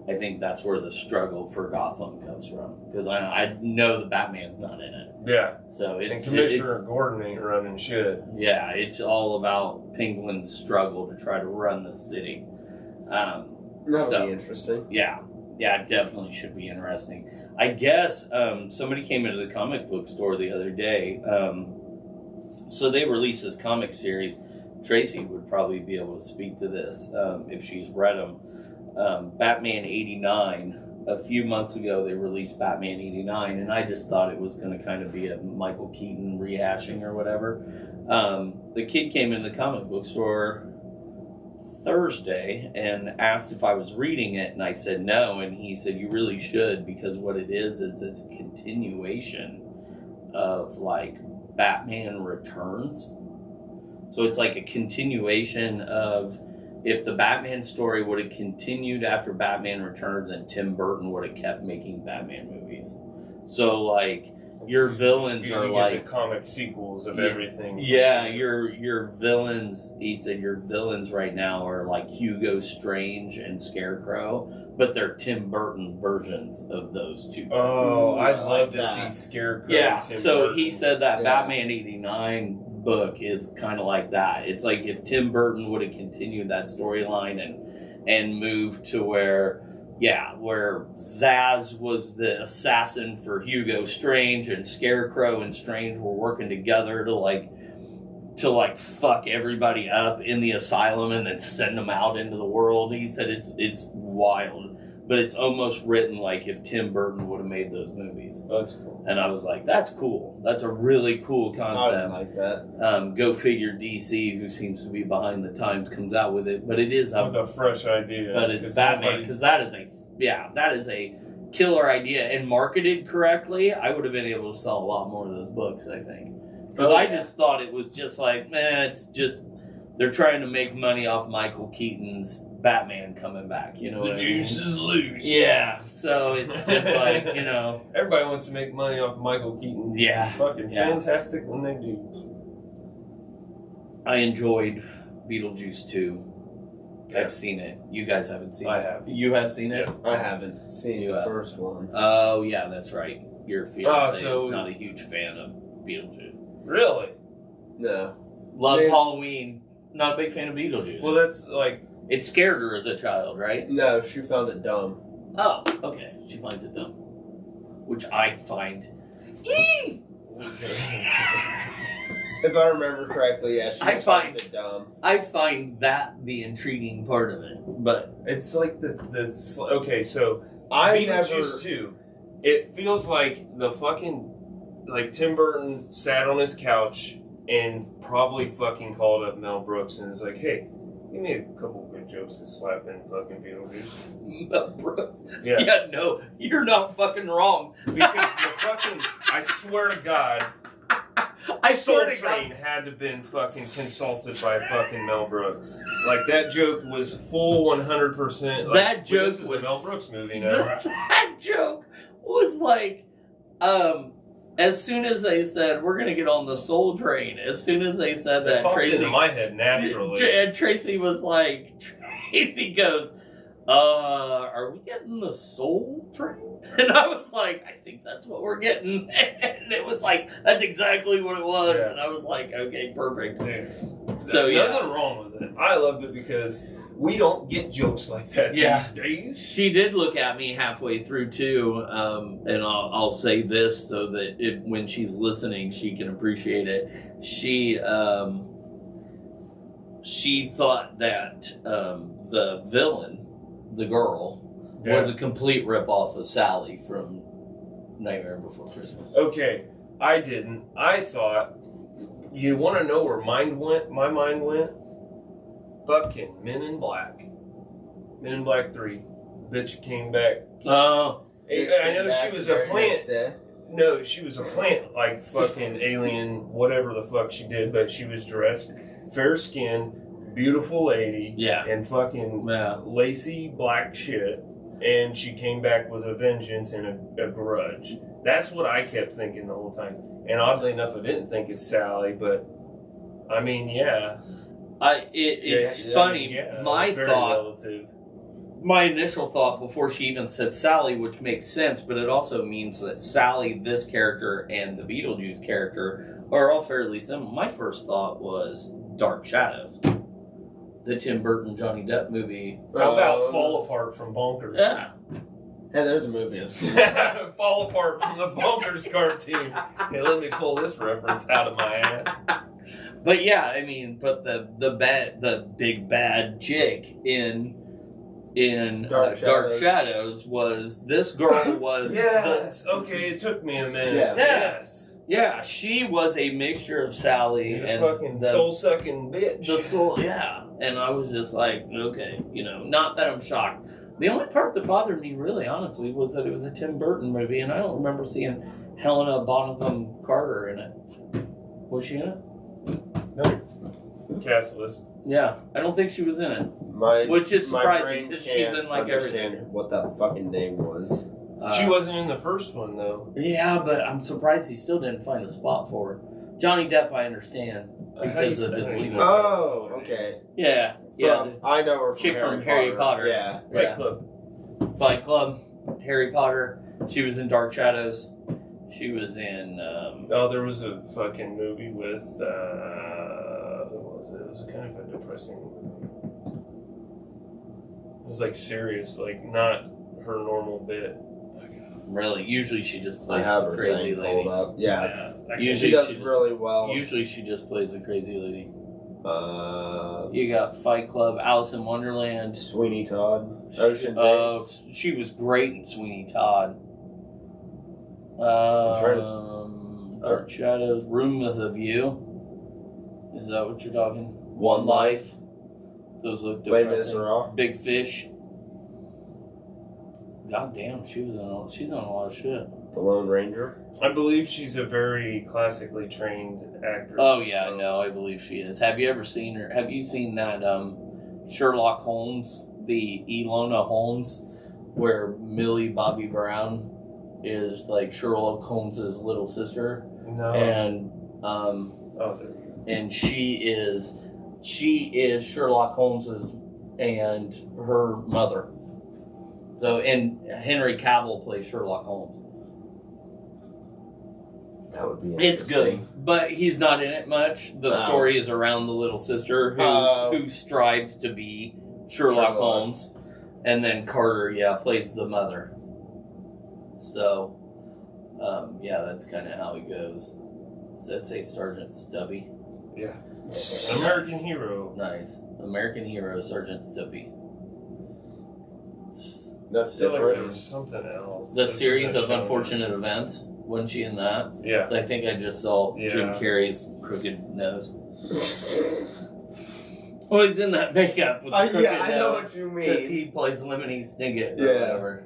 I think that's where the struggle for Gotham comes from, because I know the Batman's not in it. Yeah. So and Commissioner Gordon ain't running shit. Yeah, it's all about Penguin's struggle to try to run the city. That'll be interesting. Yeah, it definitely should be interesting. I guess somebody came into the comic book store the other day. So they released this comic series. Tracy would probably be able to speak to this if she's read them. Batman 89. A few months ago, they released Batman 89, and I just thought it was going to kind of be a Michael Keaton rehashing or whatever. The kid came in the comic book store Thursday and asked if I was reading it, and I said no, and he said, "You really should, because what it is it's a continuation of, like, Batman Returns." So it's like a continuation of... If the Batman story would have continued after Batman Returns, and Tim Burton would have kept making Batman movies. So, like, your villains are like... the comic sequels of everything. Yeah, your villains, he said, your villains right now are like Hugo Strange and Scarecrow, but they're Tim Burton versions of those two. Oh, I'd love to see Scarecrow. Yeah, Tim so Burton. he said that Batman 89 book is kind of like that. It's like if Tim Burton would have continued that storyline and moved to where Zaz was the assassin for Hugo Strange, and Scarecrow and Strange were working together to fuck everybody up in the asylum and then send them out into the world. He said it's wild. but it's almost written like if Tim Burton would have made those movies. That's cool. And I was like, that's cool. That's a really cool concept. I like that. Go figure, DC, who seems to be behind the times, comes out with it, but it is With a fresh idea. but it's Batman, because that is a killer idea, and marketed correctly, I would have been able to sell a lot more of those books, I think. Because I just thought it was just like, man, it's just, they're trying to make money off Michael Keaton's Batman coming back, you know what I mean? The juice is loose. Yeah, so it's just like, you know. Everybody wants to make money off Michael Keaton. Yeah. It's fucking fantastic when they do. I enjoyed Beetlejuice 2. I've seen it. You guys haven't seen it. I have. You have seen it? I haven't seen the first one. Oh, yeah, that's right. Your fiance so- is not a huge fan of Beetlejuice. Really? No. Loves Yeah. Halloween. Not a big fan of Beetlejuice. Well, that's like... It scared her as a child, right? No, she found it dumb. Oh, okay. She finds it dumb. Which I find... If I remember correctly, yeah, she finds it dumb. I find that the intriguing part of it. But It's like the okay, so I Beetlejuice 2, it feels like the fucking, like Tim Burton sat on his couch and probably fucking called up Mel Brooks and was like, hey, give me a couple good jokes to slap in fucking Beetlejuice. bro, Yeah. No, you're not fucking wrong. Because the fucking, I swear to God, I Soul swear to Train God. had to been fucking consulted by fucking Mel Brooks. Like, that joke was full 100%. Like, That joke this is was a Mel Brooks movie now. That joke was like, as soon as they said we're gonna get on the Soul Train, as soon as they said It that, popped Tracy, into my head naturally. and Tracy was like, Tracy goes, are we getting the Soul Train? And I was like, I think that's what we're getting. And it was like, that's exactly what it was. Yeah. And I was like, okay, perfect. Dude, So, yeah. nothing wrong with it. I loved it because we don't get jokes like that these days. She did look at me halfway through too, and I'll say this so that when she's listening, she can appreciate it. She thought that the villain, the girl, was a complete ripoff of Sally from Nightmare Before Christmas. Okay, I didn't. I thought, you want to know where my mind went? Fucking Men in Black. Men in Black 3. Bitch came back. Oh, I know she was a plant. No, she was a plant, like fucking alien, whatever the fuck she did, but she was dressed, fair skin, beautiful lady, and fucking lacy black shit, and she came back with a vengeance and a grudge. That's what I kept thinking the whole time. And oddly enough, I didn't think it's Sally, but I mean, it's funny. My thought. Relative. My initial thought before she even said Sally, which makes sense, but it also means that Sally, this character, and the Beetlejuice character are all fairly similar. My first thought was Dark Shadows, the Tim Burton Johnny Depp movie. How about Fall Apart from Bonkers? Yeah. Hey, there's a movie I've seen. Fall Apart from the Bonkers cartoon. Hey, let me pull this reference out of my ass. But yeah, I mean, but the big bad chick in Dark Shadows was this girl was okay, it took me a minute. Yeah, she was a mixture of Sally and fucking soul sucking bitch. The soul, and I was just like, okay, not that I'm shocked. The only part that bothered me, really, honestly, was that it was a Tim Burton movie, and I don't remember seeing Helena Bonham Carter in it. Was she in it? No. Cast list. Yeah, I don't think she was in it. Which is surprising because she's in like everything. What that fucking name was. She wasn't in the first one though. Yeah, but I'm surprised he still didn't find a spot for her. Johnny Depp, I understand because of his legal. Oh, okay. Yeah. I know her from chick from Harry Potter. Yeah. Fight Club. Harry Potter. She was in Dark Shadows. She was in. There was a fucking movie with. Who was it? It was kind of a depressing movie. It was like serious, like not her normal bit. Really? Usually she just plays the crazy lady. Yeah. Usually she does really well. Usually she just plays the crazy lady. You got Fight Club, Alice in Wonderland, Sweeney Todd, Ocean's 8. She was great in Sweeney Todd. Dark Shadows, Room with a View. Is that what you're talking? One Life. Those look depressing. Big Fish. God damn, she's on a lot of shit. The Lone Ranger. I believe she's a very classically trained actress. Oh yeah, no, I believe she is. Have you ever seen her? Have you seen that Sherlock Holmes, the Ilona Holmes, where Millie Bobby Brown is like Sherlock Holmes's little sister? No. And and she is Sherlock Holmes's and her mother. So, and Henry Cavill plays Sherlock Holmes. That would be It's good, but he's not in it much. The story is around the little sister who strives to be Sherlock Holmes, and then Carter, plays the mother. So, that's kind of how it goes. Does that say Sergeant Stubby? Yeah. American Hero. Nice. American Hero, Sergeant Stubby. That's different. Like there was something else. The series of unfortunate events. Wasn't she in that? Yeah. So I think I just saw Jim Carrey's crooked nose. Well, he's in that makeup with the crooked nose. I know what you mean. Because he plays Lemony Snicket or whatever.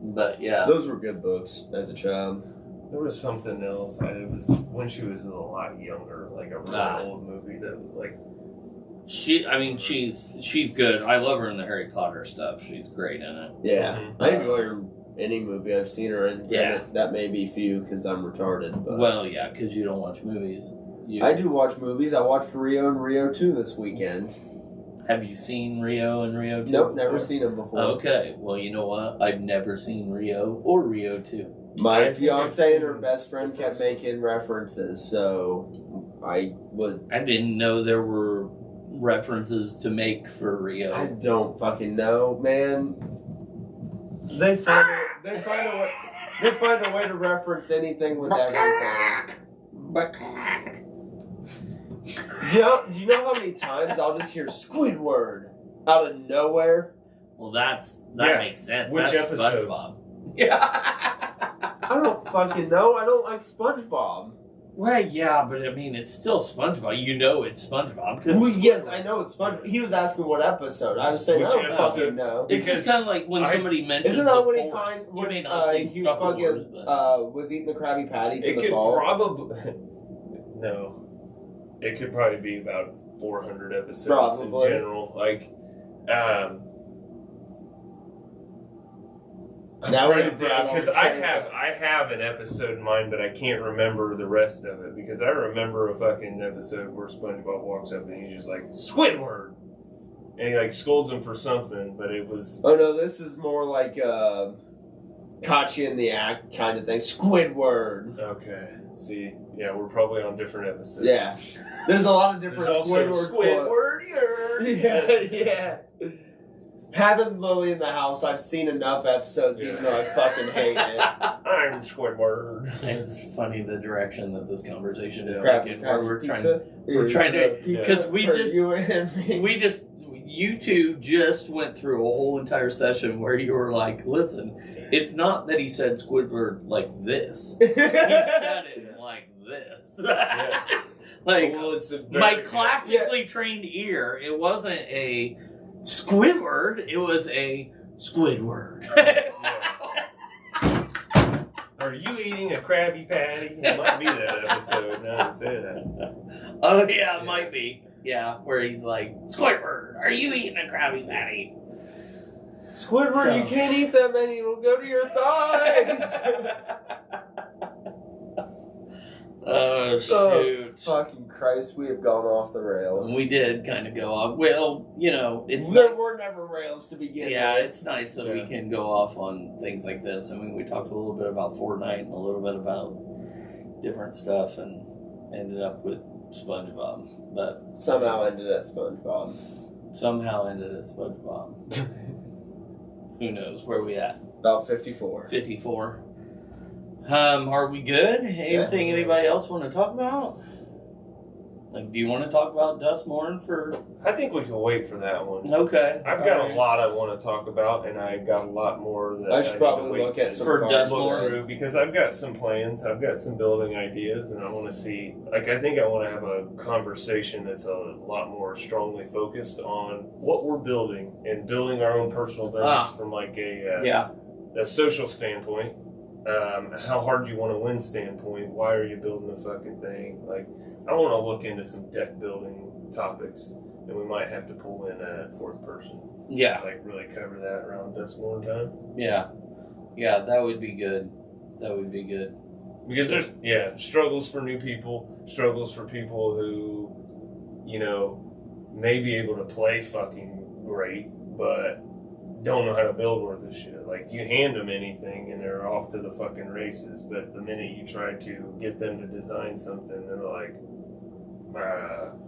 But yeah. Those were good books as a child. There was something else. It was when she was a lot younger, like a really old movie that was like. She's good. I love her in the Harry Potter stuff. She's great in it. Yeah, I enjoy her in any movie I've seen her in. Yeah, that may be few because I'm retarded. But. Well, yeah, because you don't watch movies. I do watch movies. I watched Rio and Rio 2 this weekend. Have you seen Rio and Rio 2? Nope, never seen them before. Okay, well, you know what? I've never seen Rio or Rio 2. My fiance and her best friend kept making references, so I didn't know there were references to make for Rio. I don't fucking know, man. They find a way to reference anything with everything. Do you know how many times I'll just hear Squidward out of nowhere? Well, that makes sense. Which That's episode? SpongeBob. Yeah. I don't fucking know. I don't like SpongeBob. Well, yeah, but I mean, it's still SpongeBob. You know it's SpongeBob. Well, yes, I know it's SpongeBob. He was asking what episode. I was saying, I don't fucking know. It's just kind of like when somebody mentions isn't that the when he Force. finds You may not say he Star fucking Wars, but... was eating the Krabby Patties It in the could fall? probably... No. It could probably be about 400 episodes Probably. in general. Like, because I have an episode in mind, but I can't remember the rest of it because I remember a fucking episode where SpongeBob walks up and he's just like Squidward, and he like scolds him for something, but it was. Oh no, this is more like caught you in the act kind of thing. Squidward. Okay, see, yeah, we're probably on different episodes. Yeah, there's a lot of different Squidward. Yeah. Having Lily in the house, I've seen enough episodes, even though I fucking hate it. I'm Squidward. It's funny the direction that this conversation is Krabby taking. Patty We're pizza trying to because we just you two just went through a whole entire session where you were like, listen, it's not that he said Squidward like this. He said it like this. Like, well, it's my classically trained ear, it wasn't a Squidward, it was a Squidward. Are you eating a Krabby Patty? It might be that episode, now that say that. Oh, yeah, it might be. Yeah, where he's like, Squidward, are you eating a Krabby Patty? Squidward, you can't eat that many, it'll go to your thighs. Oh, shoot. Oh, fucking Christ, we have gone off the rails. We did kind of go off. Well, you know, it's there nice. were never rails to begin with. Yeah, it's nice that we can go off on things like this. I mean, we talked a little bit about Fortnite and a little bit about different stuff and ended up with SpongeBob. But somehow ended at SpongeBob. Who knows? Where are we at? About 54. 54. Are we good? Anything anybody else want to talk about? Like, do you want to talk about Dustmorn for? I think we can wait for that one. Okay. I've got a lot I want to talk about, and I got a lot more that I should probably look at some for cards Dustmorn through because I've got some plans. I've got some building ideas, and I want to see. Like, I think I want to have a conversation that's a lot more strongly focused on what we're building and building our own personal things from like a social standpoint. How hard you want to win standpoint. Why are you building the fucking thing? Like, I want to look into some deck building topics, and we might have to pull in a fourth person. Yeah. Like, really cover that around Dustmorn time. Yeah. Yeah, that would be good. That would be good. Because there's, struggles for new people, struggles for people who, you know, may be able to play fucking great, but don't know how to build worth of shit. Like, you hand them anything and they're off to the fucking races, but the minute you try to get them to design something, they're like,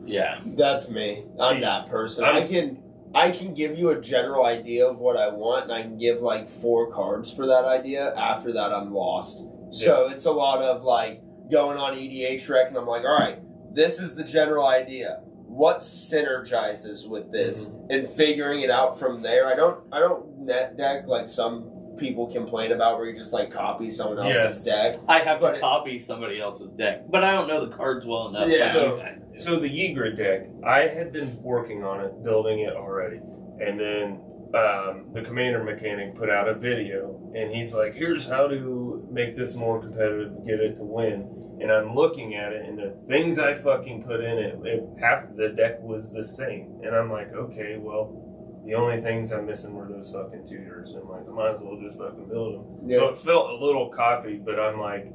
yeah. That's me. I'm that person. I can give you a general idea of what I want, and I can give like 4 cards for that idea. After that, I'm lost. So it's a lot of like going on EDH rec, and I'm like, all right, this is the general idea. What synergizes with this, and figuring it out from there. I don't net deck like some people complain about, where you just like copy someone else's deck. I have to copy somebody else's deck, but I don't know the cards well enough. Yeah. You guys do. So the Ygritte deck, I had been working on it, building it already, and then the commander mechanic put out a video, and he's like, here's how to make this more competitive, get it to win. And I'm looking at it, and the things I fucking put in it, half of the deck was the same. And I'm like, okay, well, the only things I'm missing were those fucking tutors. And I'm like, I might as well just fucking build them. Yeah. So it felt a little copied, but I'm like,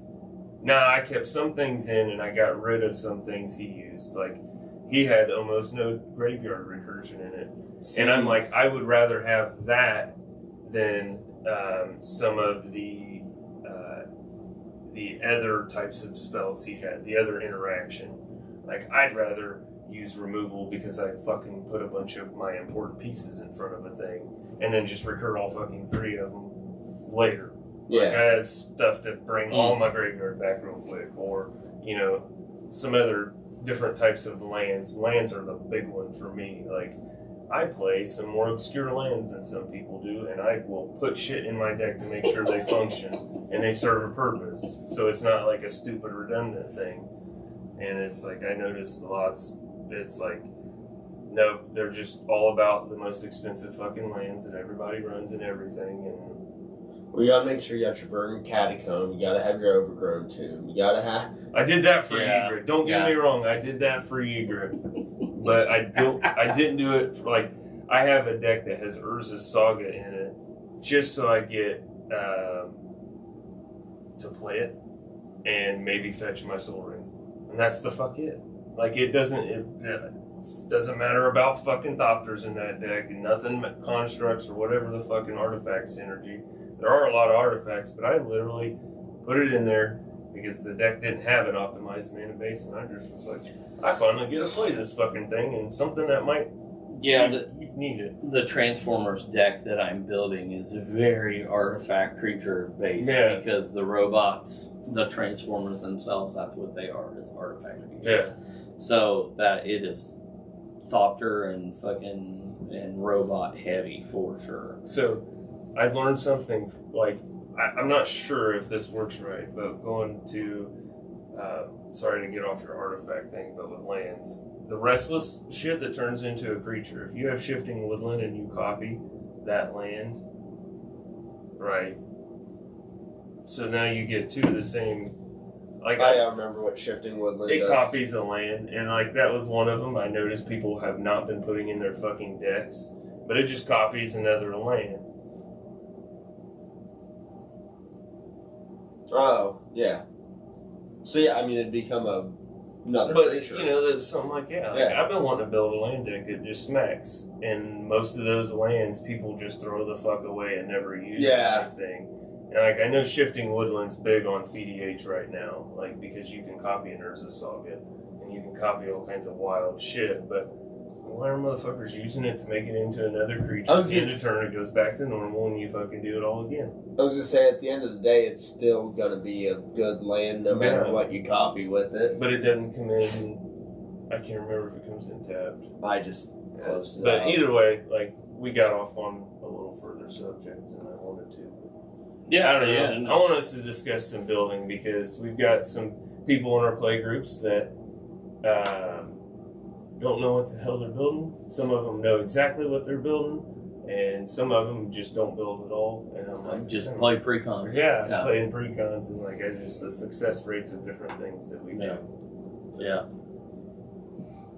nah, I kept some things in, and I got rid of some things he used. Like, he had almost no graveyard recursion in it. See. And I'm like, I would rather have that than some of the other types of spells he had, the other interaction. Like, I'd rather use removal because I fucking put a bunch of my important pieces in front of a thing and then just recur all fucking 3 of them later. Yeah. Like, I have stuff to bring all my graveyard back real quick, or, you know, some other different types of lands. Lands are the big one for me. Like, I play some more obscure lands than some people do, and I will put shit in my deck to make sure they function and they serve a purpose. So it's not like a stupid redundant thing. And it's like, I noticed lots, it's like, no, they're just all about the most expensive fucking lands that everybody runs and everything. And well, you gotta make sure you got your Verdant Catacomb. You gotta have your Overgrown Tomb. You gotta have. I did that for Ygritte. Don't get me wrong. I did that for Ygritte, but I didn't do it for, like, I have a deck that has Urza's Saga in it, just so I get to play it and maybe fetch my Soul Ring, and that's the fuck it. Like, it doesn't matter about fucking Thopters in that deck, and nothing constructs or whatever the fucking artifact synergy. There are a lot of artifacts, but I literally put it in there because the deck didn't have an optimized mana base, and I just was like, I finally get to play this fucking thing, and something that might need it. The Transformers deck that I'm building is very artifact creature based because the robots, the Transformers themselves, that's what they are, is artifact creatures. Yeah. So that it is Thopter and robot heavy for sure. So I've learned something, like, I'm not sure if this works right, but going to, sorry to get off your artifact thing, but with lands, the restless shit that turns into a creature, if you have Shifting Woodland and you copy that land, right, so now you get 2 of the same, like, I remember what Shifting Woodland does. It copies a land, and like, that was one of them. I noticed people have not been putting in their fucking decks, but it just copies another land. Oh, yeah. So, yeah, I mean, it'd become another creature. But, you know, there's something like, I've been wanting to build a land deck that just smacks. And most of those lands, people just throw the fuck away and never use anything. And, like, I know Shifting Woodland's big on CDH right now, like, because you can copy an Urza Saga, and you can copy all kinds of wild shit, but why are motherfuckers using it to make it into another creature? At the end of turn, it goes back to normal, and you fucking do it all again. I was gonna say, at the end of the day, it's still gonna be a good land, no matter what you copy with it. But it doesn't come in I can't remember if it comes in tapped. I just closed it But out. either way, like, we got off on a little further subject than I wanted to. Yeah, I don't know. yeah. I want us to discuss some building because we've got some people in our play groups that don't know what the hell they're building. Some of them know exactly what they're building, and some of them just don't build at all. And I'm like, Just play pre-cons. Yeah, playing pre-cons and like the success rates of different things that we do.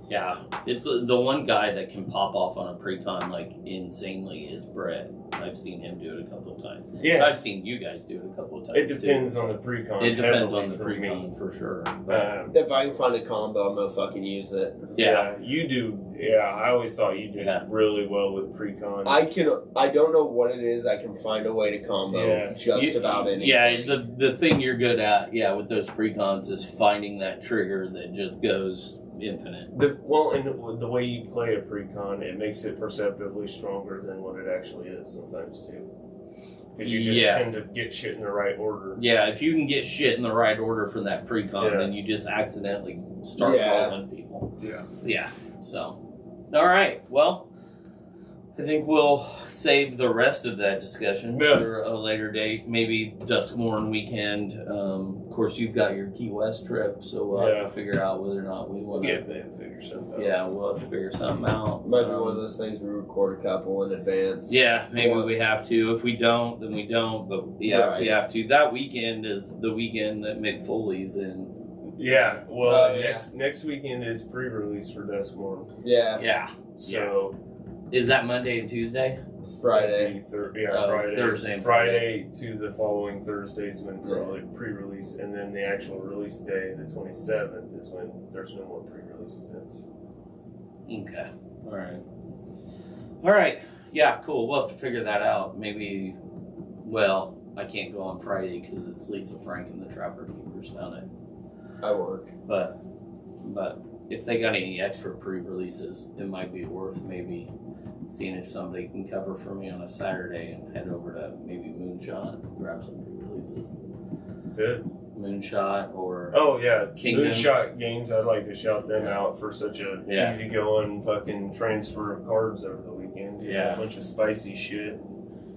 Yeah, it's the one guy that can pop off on a pre-con like insanely is Brad. I've seen him do it a couple of times. Yeah, I've seen you guys do it a couple of times. it depends on the pre-con. It depends on heavily the for pre-con me. for sure. If I can find a combo, I'm gonna fucking use it. Yeah, you do. Yeah, I always thought you did Yeah. really well with pre-cons. I don't know what it is. I can find a way to combo just about anything. Yeah, the thing you're good at, with those pre-cons is finding that trigger that just goes infinite. And the way you play a pre-con, it makes it perceptively stronger than what it actually is sometimes too. Because you just tend to get shit in the right order. Yeah, if you can get shit in the right order from that pre-con, then you just accidentally start rolling people. Yeah. Yeah, so. All right, well, I think we'll save the rest of that discussion for a later date, maybe Duskmorn weekend. Of course, you've got your Key West trip, so we'll have to figure out whether or not we want to figure something out. Yeah, we'll have to figure something out. Might be one of those things we record a couple in advance. Yeah, maybe we have to. If we don't, then we don't. But if we have to, that weekend is the weekend that Mick Foley's in. Yeah, well, next weekend is pre-release for Duskmorn. Yeah. Yeah. So is that Monday and Tuesday? Friday. Friday. Thursday and Friday to the following Thursdays when pre-release, and then the actual release day, the 27th, is when there's no more pre-release events. Okay. All right. Yeah, cool. We'll have to figure that out. Maybe, well, I can't go on Friday because it's Lisa Frank and the Trapper Keepers down it. I work. But if they got any extra pre-releases, it might be worth maybe seeing if somebody can cover for me on a Saturday and head over to maybe Moonshot and grab some pre-releases. Good. Moonshot or Kingdom. Moonshot Games. I'd like to shout them out for such a easygoing fucking transfer of cards over the weekend. A bunch of spicy shit.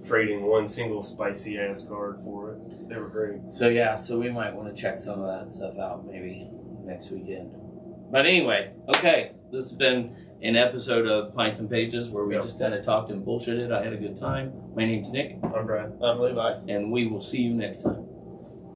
Trading one single spicy ass card for it. They were great. So we might want to check some of that stuff out maybe next weekend. But anyway, okay, this has been an episode of Pints and Pages where we just kind of talked and bullshitted. I had a good time. My name's Nick. I'm Brad. I'm Levi. And we will see you next time.